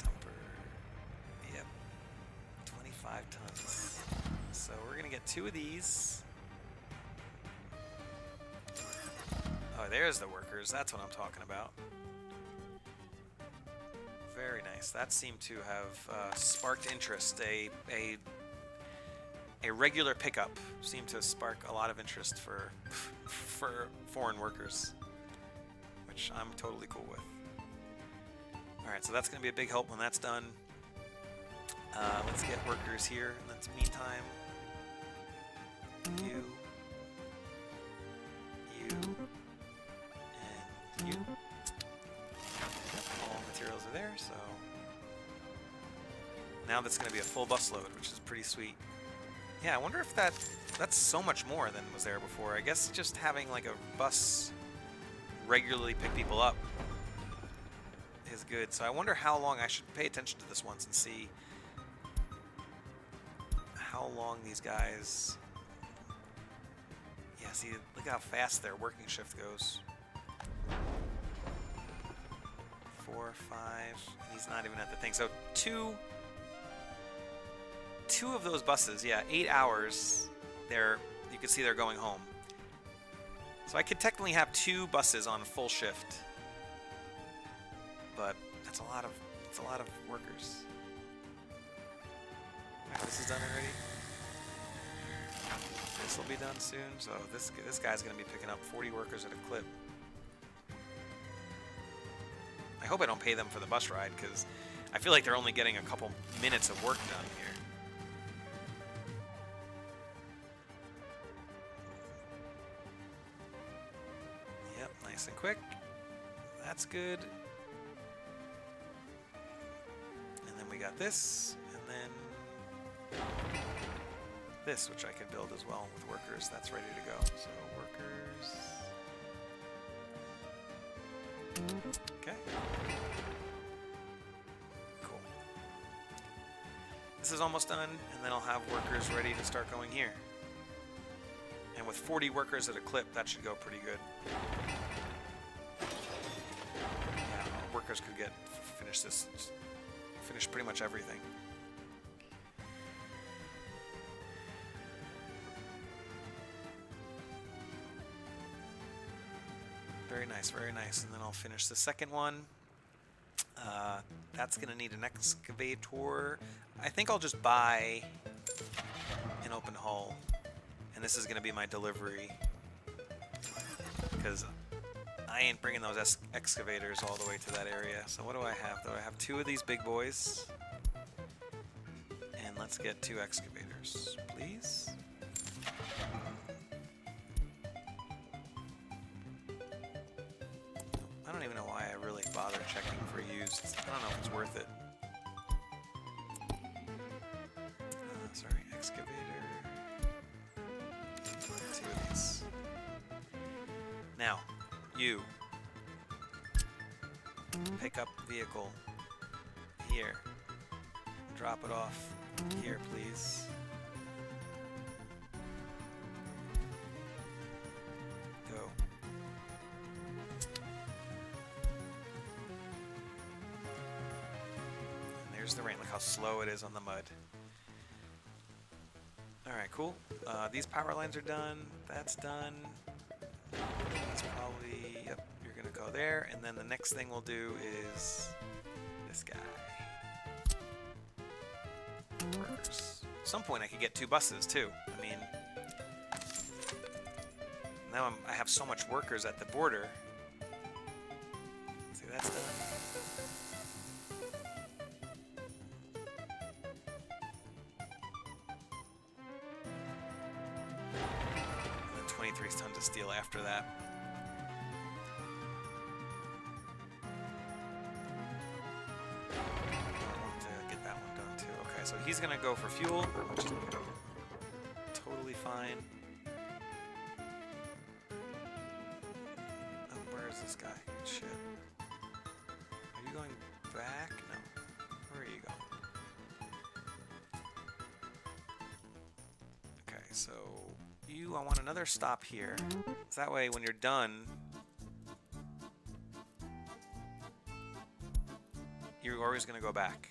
Dumper. Yep. 25 tons. So we're gonna get 2 of these. Oh, there's the workers. That's what I'm talking about. Very nice. That seemed to have sparked interest. A regular pickup seemed to spark a lot of interest for foreign workers, which I'm totally cool with. All right, so that's going to be a big help when that's done. Let's get workers here in the meantime. You, and you. Materials are there, so now that's going to be a full bus load, which is pretty sweet. Yeah, I wonder if that's so much more than was there before. I guess just having like a bus regularly pick people up is good. So I wonder how long, I should pay attention to this once and see how long these guys, yeah, see, look how fast their working shift goes. 4, 5, he's not even at the thing. So two of those buses, yeah, 8 hours, you can see they're going home. So I could technically have 2 buses on full shift, but that's a lot of workers. Alright, this is done already. This will be done soon. So this guy's gonna be picking up 40 workers at a clip. I hope I don't pay them for the bus ride, because I feel like they're only getting a couple minutes of work done here. Yep, nice and quick. That's good. And then we got this, and then this, which I can build as well with workers. That's ready to go. So workers. Okay. Cool. This is almost done, and then I'll have workers ready to start going here. And with 40 workers at a clip, that should go pretty good. Yeah, workers could finish pretty much everything. Very nice, very nice. And then I'll finish the second one. That's going to need an excavator. I think I'll just buy an open hull. And this is going to be my delivery. Because I ain't bringing those excavators all the way to that area. So what do I have, though? I have 2 of these big boys. And let's get 2 excavators, please. I don't even know why I really bother checking for used. I don't know if it's worth it. Sorry, excavator. 2 of these. Now, you pick up vehicle here. Drop it off here, please. Go. And there's the rain. Look how slow it is on the mud. Alright, cool. These power lines are done. That's done. That's probably... Yep, you're going to go there. And then the next thing we'll do is this guy. Workers. At some point I could get 2 buses, too. I mean... Now I have so much workers at the border. See, that's done. 23 tons of steel after that. I want to get that one done too. Okay, so he's gonna go for fuel, which is totally fine. Oh, where is this guy? Shit. Are you going back? No. Where are you going? Okay, so I want another stop here. So that way when you're done, you're always going to go back.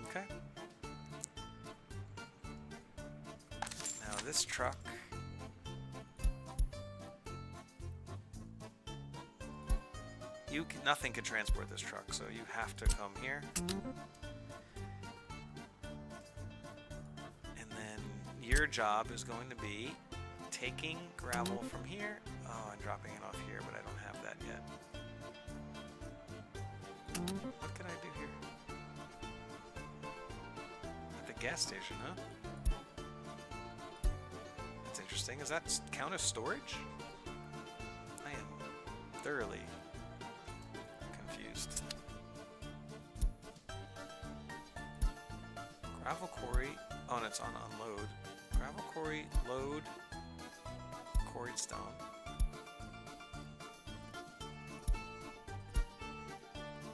Okay. Now this truck, nothing can transport this truck, so you have to come here. Your job is going to be taking gravel from here. Oh, and dropping it off here, but I don't have that yet. What can I do here? At the gas station, huh? That's interesting. Does that count as storage? I am thoroughly confused. Gravel quarry. Oh, and it's on unload. Gravel quarry, load, quarried stone.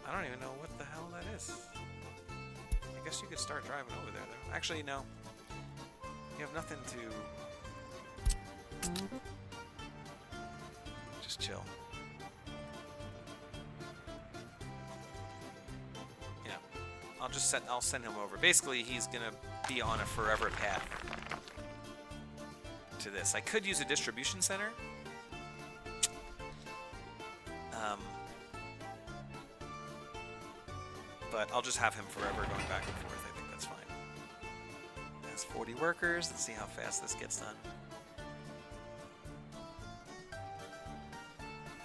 I don't even know what the hell that is. I guess you could start driving over there, though. Actually, no. You have nothing to... Just chill. Yeah. I'll send him over. Basically, he's gonna be on a forever path to this. I could use a distribution center. But I'll just have him forever going back and forth. I think that's fine. That's 40 workers. Let's see how fast this gets done.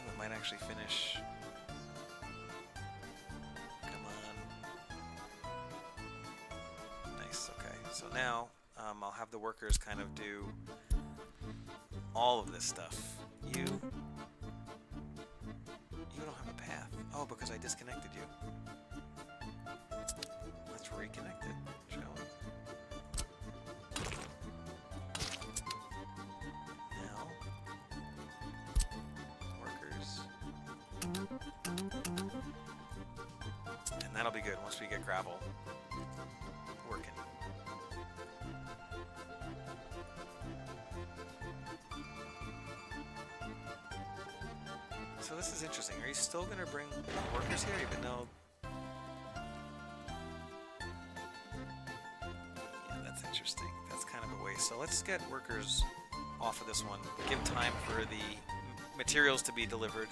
We might actually finish. Come on. Nice, okay. So now I'll have the workers kind of do all of this stuff. You don't have a path. Oh, because I disconnected you. Let's reconnect it, shall we? Now, workers. And that'll be good once we get gravel working. So this is interesting. Are you still going to bring workers here, even though... Yeah, that's interesting. That's kind of a waste. So let's get workers off of this one. Give time for the materials to be delivered.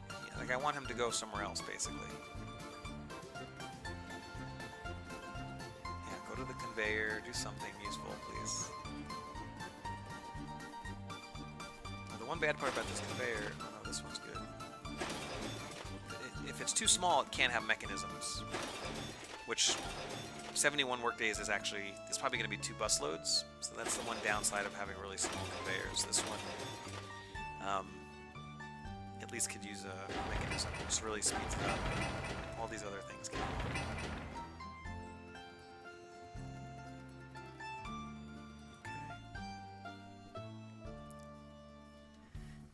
Yeah, like I want him to go somewhere else, basically. Yeah, go to the conveyor. Do something useful, please. the one bad part about this conveyor... Oh, no, this one's good. If it's too small, it can't have mechanisms. Which 71 workdays is actually... It's probably going to be 2 bus loads. So that's the one downside of having really small conveyors. This one at least could use a mechanism. It just really speeds it up. All these other things can.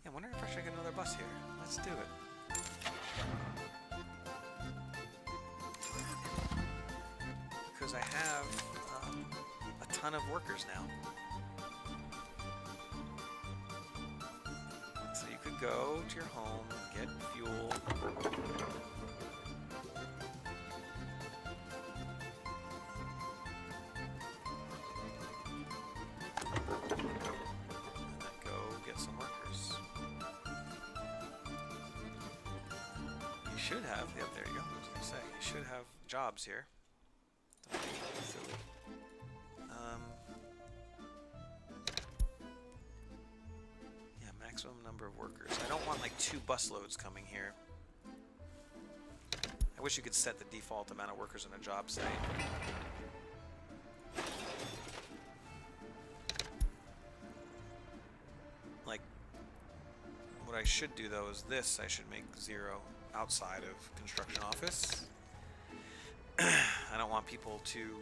Yeah, I wonder if I should get another bus here. Let's do it. Because I have a ton of workers now. So you could go to your home, get fuel. Should have, yep, there you go. I was gonna say, you should have jobs here. Don't be silly. Yeah, maximum number of workers. I don't want like 2 bus loads coming here. I wish you could set the default amount of workers on a job site. Like, what I should do though is this, I should make 0 outside of construction office. I don't want people to,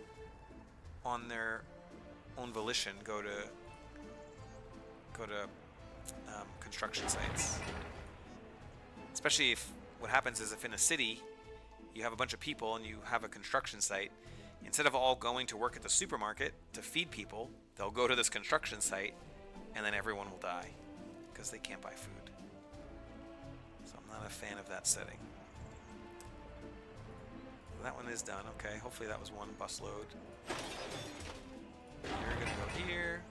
on their own volition, go to construction sites. Especially if what happens is if in a city you have a bunch of people and you have a construction site, instead of all going to work at the supermarket to feed people, they'll go to this construction site and then everyone will die because they can't buy food. Not a fan of that setting. That one is done. Okay, hopefully that was 1 bus load. You're gonna go here.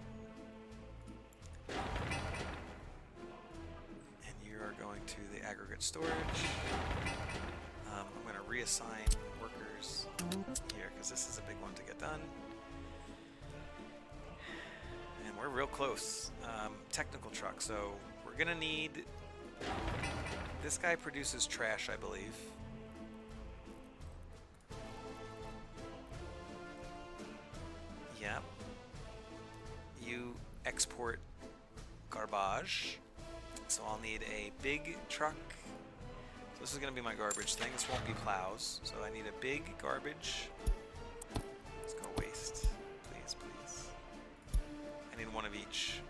And you are going to the aggregate storage. I'm gonna reassign workers here because this is a big one to get done. And we're real close. Technical truck, so we're gonna need... This guy produces trash, I believe. Yeah. You export garbage. So I'll need a big truck. So this is going to be my garbage thing. This won't be plows. So I need a big garbage. Let's go waste. Please, please. I need 1 of each.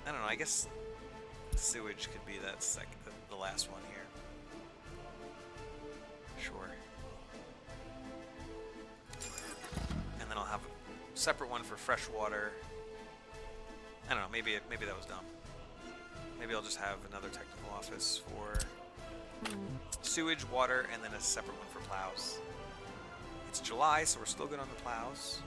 I don't know, I guess sewage could be that the last one here. Sure. And then I'll have a separate one for fresh water. I don't know, maybe that was dumb. Maybe I'll just have another technical office for sewage, water, and then a separate one for plows. It's July, so we're still good on the plows.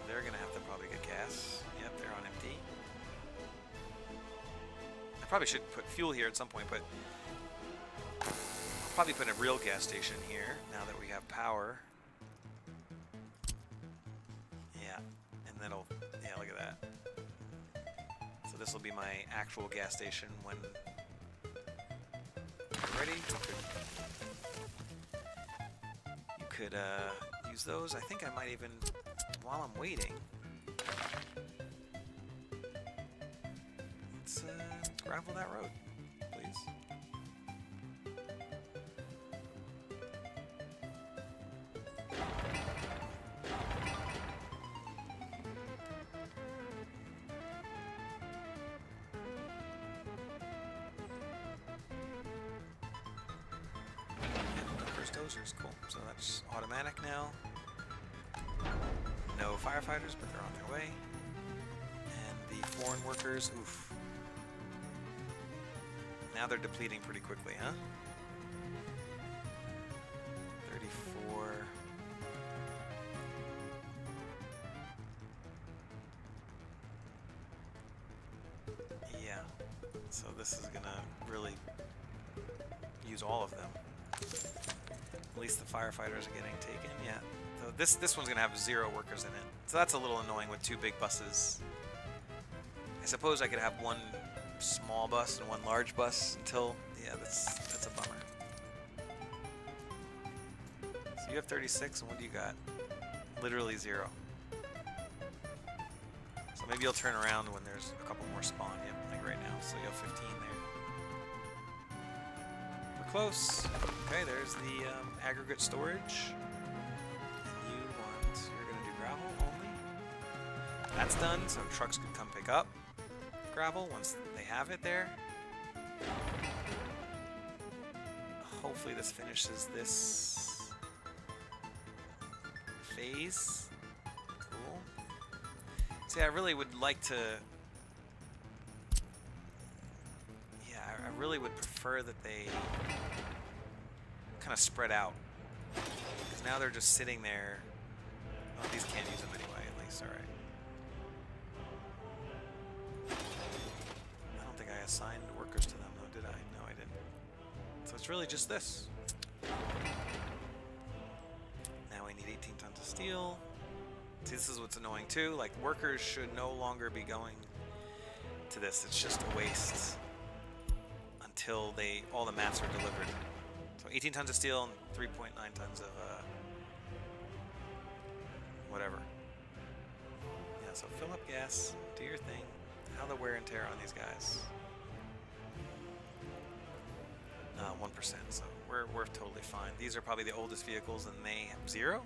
They're gonna have to probably get gas. Yep, they're on empty. I probably should put fuel here at some point, but I'll probably put a real gas station here now that we have power. Yeah, and that'll, yeah, look at that. So this will be my actual gas station when you're ready. You could use those. I think I might even, while I'm waiting, let's gravel that road, please. And first dozers, cool. So that's automatic now. No firefighters, but they're on their way. And the foreign workers, oof. Now they're depleting pretty quickly, huh? 34. Yeah. So this is gonna really use all of them. At least the firefighters are getting taken. Yeah. So this one's gonna have 0 workers in it. So that's a little annoying with 2 big buses. I suppose I could have 1 small bus and 1 large bus until, yeah, that's a bummer. So you have 36, and what do you got? Literally 0. So maybe you'll turn around when there's a couple more spawn. Yep, like right now. So you have 15 there. We're close. Okay, there's the aggregate storage. And you're gonna do gravel only. That's done, so trucks can come pick up gravel once they have it there. Hopefully this finishes this phase. Cool. See, I really would like to... Yeah, I really would prefer that they kind of spread out. Because now they're just sitting there. Oh, these can't use them anyway, at least. Alright. I don't think I assigned workers to them, though, did I? No, I didn't. So it's really just this. Now we need 18 tons of steel. See, this is what's annoying too. Like, workers should no longer be going to this. It's just a waste until all the mats are delivered. So 18 tons of steel and 3.9 tons of whatever. Yeah, so fill up gas, do your thing. How the wear and tear on these guys? 1%, so we're totally fine. These are probably the oldest vehicles, and they have 0?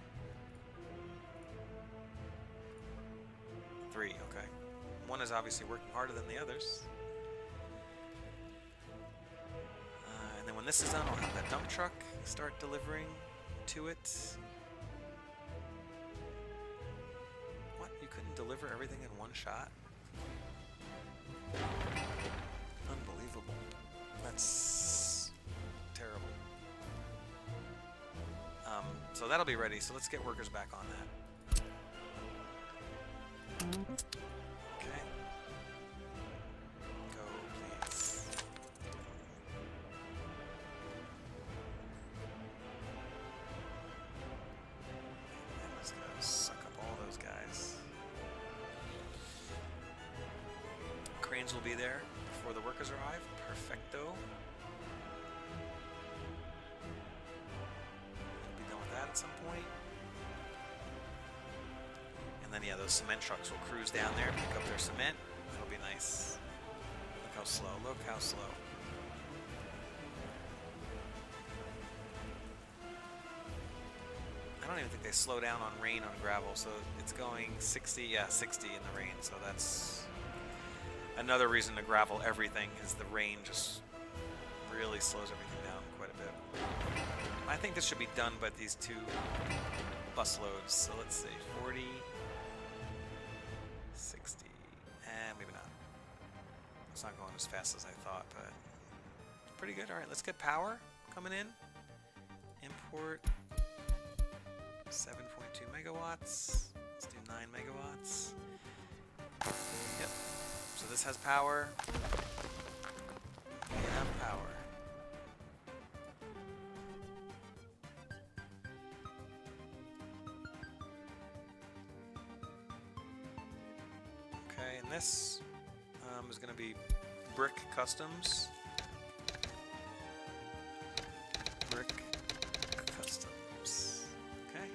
3, okay. One is obviously working harder than the others. And then when this is done, I'll have that dump truck start delivering to it. What? You couldn't deliver everything in one shot? Unbelievable. That's terrible. So that'll be ready, so let's get workers back on that. Okay. Go, please. And let's go suck up all those guys. Cranes will be there before the workers arrive. Perfecto. We'll be done with that at some point. And then, yeah, those cement trucks will cruise down there and pick up their cement. That'll be nice. Look how slow. Look how slow. I don't even think they slow down on rain on gravel, so it's going 60, yeah, 60 in the rain, so that's another reason to gravel everything, is the rain just really slows everything down quite a bit. I think this should be done by these 2 bus loads, so let's see, 40... 60, and maybe not. It's not going as fast as I thought, but pretty good. All right, let's get power coming in. Import 7.2 megawatts. Let's do 9 megawatts. Yep. So this has power. We have power. Okay, and this is going to be Brick Customs. Brick Customs. Okay.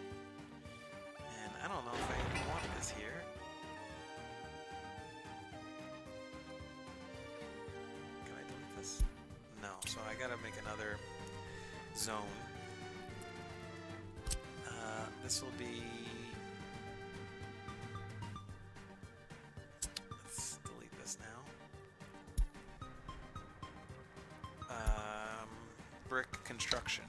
And I don't know if I even want this here. Can I delete this? No, so I got to make another zone. This will be... brick construction.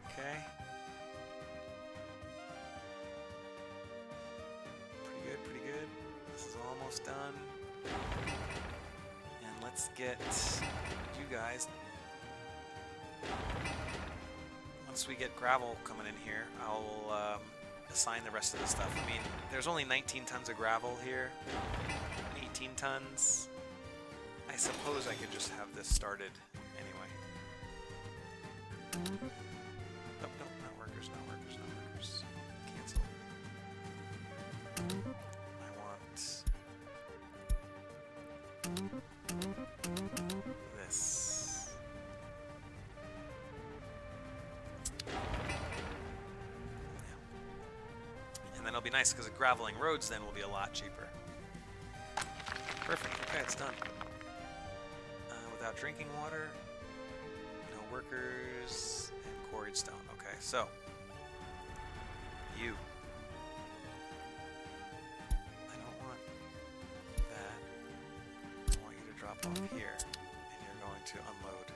Okay. Pretty good, pretty good. This is almost done. And let's get you guys. Once we get gravel coming in here, I'll assign the rest of the stuff. I mean, there's only 19 tons of gravel here, 18 18 tons. I suppose I could just have this started anyway. Nope, nope, not workers, not workers, not workers. Cancel. I want this. Yeah. And then it'll be nice because the graveling roads then will be a lot cheaper. Perfect. Okay, it's done. Without drinking water, no workers, and quarried stone. Okay, so you. I don't want that. I want you to drop off here, and you're going to unload.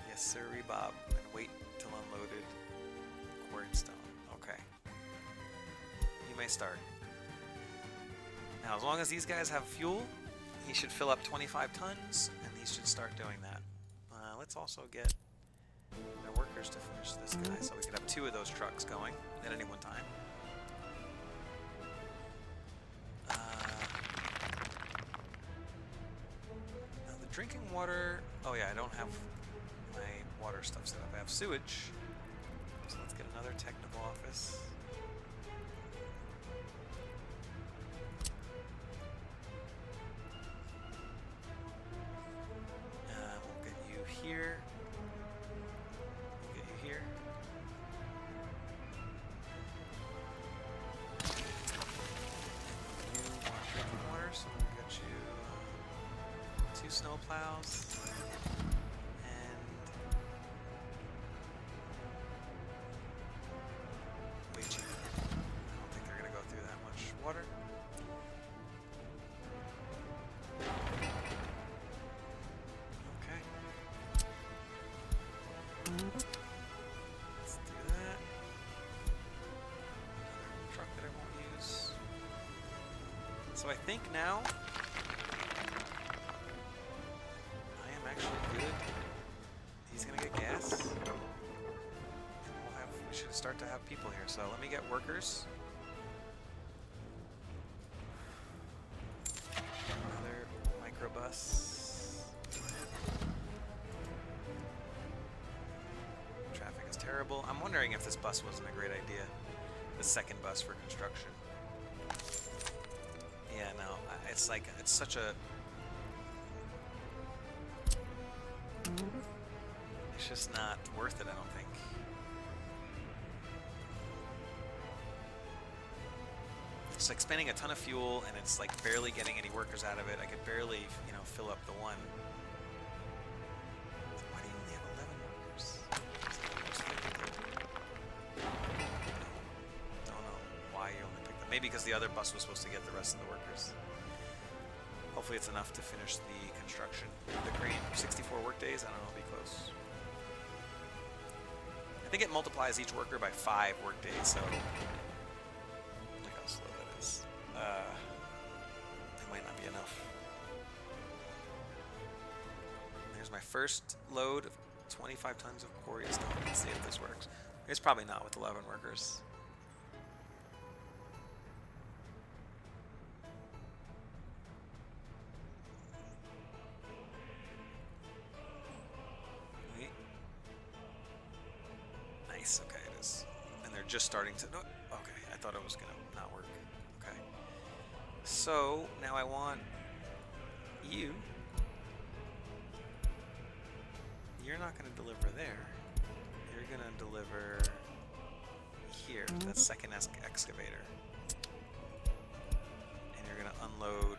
Yes, sir, Bob, and wait till unloaded. Quarried stone. Okay. You may start. Now, as long as these guys have fuel, he should fill up 25 tons, and he should start doing that. Let's also get the workers to finish this guy, so we could have 2 of those trucks going at any one time. Now, the drinking water... Oh, yeah, I don't have my water stuff set up. I have sewage. So let's get another technical office. Here. We'll get you here. You want drinking water, so we'll get you 2 snow plows and way cheaper. I don't think they're gonna go through that much water. Let's do that. Another truck that I won't use. So I think now I am actually good. He's gonna get gas. And we should start to have people here. So let me get workers. Another microbus. Terrible. I'm wondering if this bus wasn't a great idea. The second bus for construction. Yeah, no. It's like, it's such a... It's just not worth it, I don't think. It's like spending a ton of fuel, and it's like barely getting any workers out of it. I could barely, you know, fill up the one. Why do you only have 11 workers? Don't know why you only picked them. Maybe because the other bus was supposed to get the rest of the workers. Hopefully it's enough to finish the construction. The crane, 64 work days, I don't know, it'll be close. I think it multiplies each worker by 5 work days, so... Look how slow that is. It might not be enough. There's my first load of 25 tons of quarried stone. Let's see if this works. It's probably not with 11 workers. Wait. Nice, okay, it is. And they're just starting to... No, okay, I thought it was going to not work. Okay. So, now I want you... You're not going to deliver there. You're going to deliver here, that second excavator. And you're going to unload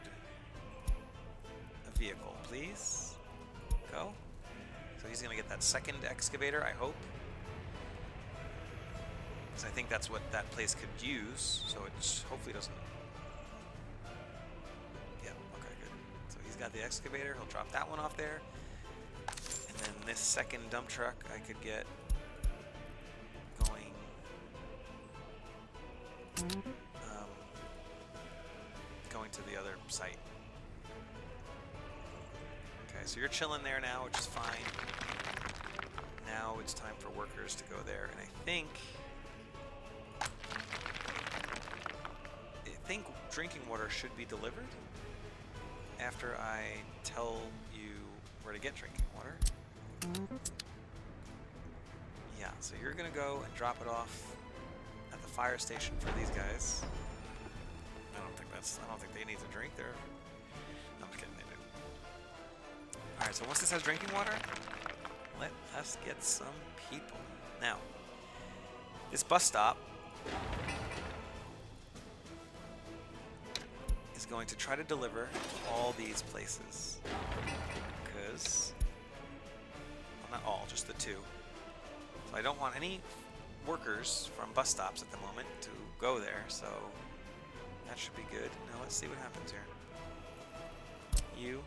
a vehicle, please. Go. So he's going to get that second excavator, I hope. Because I think that's what that place could use, so it hopefully doesn't... Yep, okay, good. So he's got the excavator, he'll drop that one off there. And then this second dump truck I could get going... going to the other site. Okay, so you're chilling there now, which is fine. Now it's time for workers to go there, and I think... think drinking water should be delivered after I tell you where to get drinking water. Yeah, so you're gonna go and drop it off at the fire station for these guys. I don't think they need to drink. I'm just kidding, they do. Alright, so once this has drinking water, let us get some people. Now, this bus stop is going to try to deliver all these places. Because, well, not all, just the two. So I don't want any workers from bus stops at the moment to go there, so that should be good. Now let's see what happens here. You're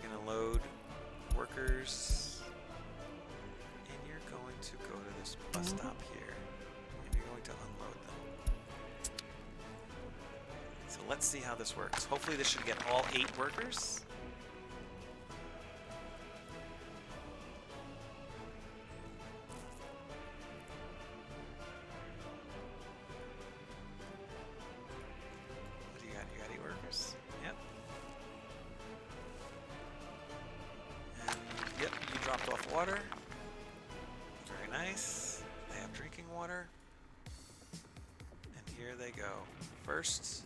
gonna load workers, and you're going to go to this bus stop here, and you're going to unload them. So let's see how this works. Hopefully this should get all 8 workers. Water. Very nice. They have drinking water. And here they go. First,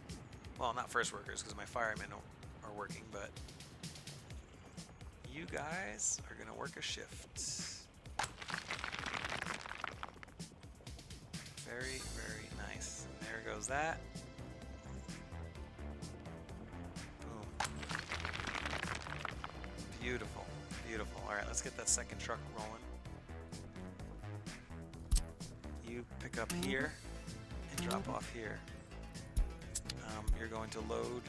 well, not first workers because my firemen are working, but you guys are going to work a shift. Very, very nice. And there goes that. Boom. Beautiful. Beautiful. All right, let's get that second truck rolling. You pick up here and drop off here. You're going to load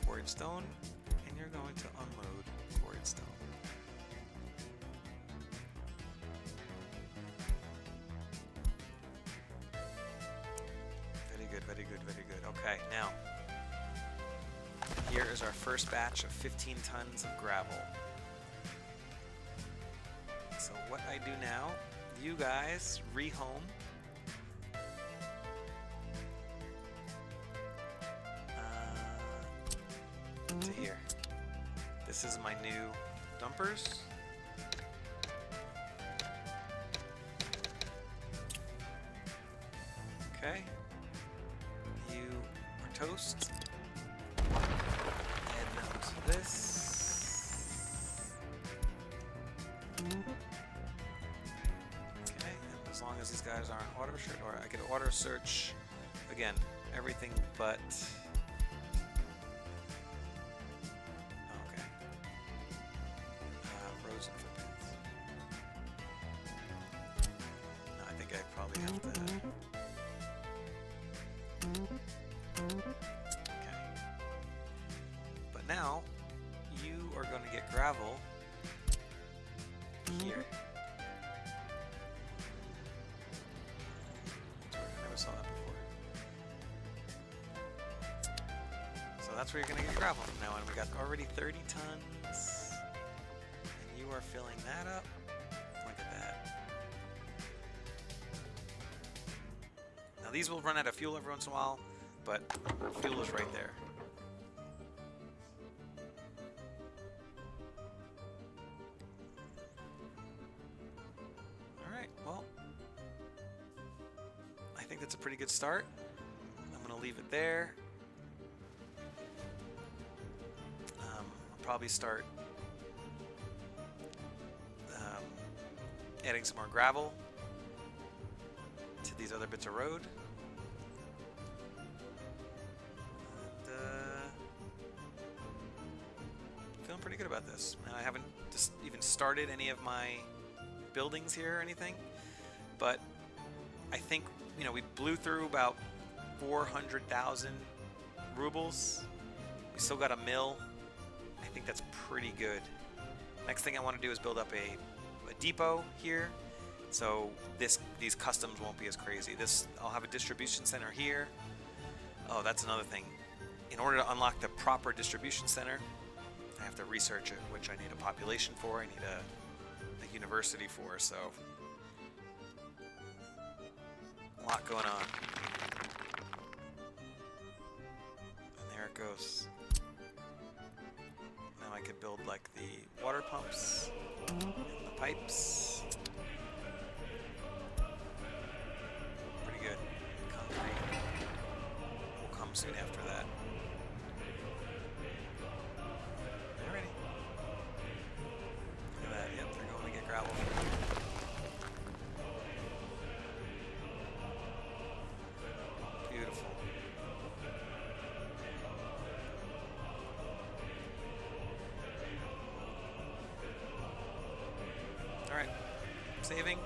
quarried stone, and you're going to unload quarried stone. Very good, very good, very good. Okay, now, here is our first batch of 15 tons of gravel. So what I do now, you guys rehome. To here. This is my new dumpers. Okay. You are toast. Add them to this. As long as these guys aren't auto search, or I could auto search again everything but okay, roads and footpaths. No, I think I probably have to. Okay, but now you are going to get gravel here. Saw that before. So that's where you're going to get your gravel from now on. We got already 30 tons. And you are filling that up. Look at that. Now these will run out of fuel every once in a while, but fuel is right there. Alright, well, I think that's a pretty good start. I'm going to leave it there. I'll probably start adding some more gravel to these other bits of road. And feeling pretty good about this. And I haven't just even started any of my buildings here or anything, but I think, you know, we blew through about 400,000 rubles. We still got a mill. I think that's pretty good. Next thing I want to do is build up a depot here, so these customs won't be as crazy. I'll have a distribution center here. Oh, that's another thing. In order to unlock the proper distribution center, I have to research it, which I need a population for. I need a university for, so a lot going on. there it goes. Now I could build like the water pumps and the pipes. Pretty good. Concrete will come soon after that. Alrighty. Look at that. Yep, they're going to get gravel. Beautiful. Alright, saving.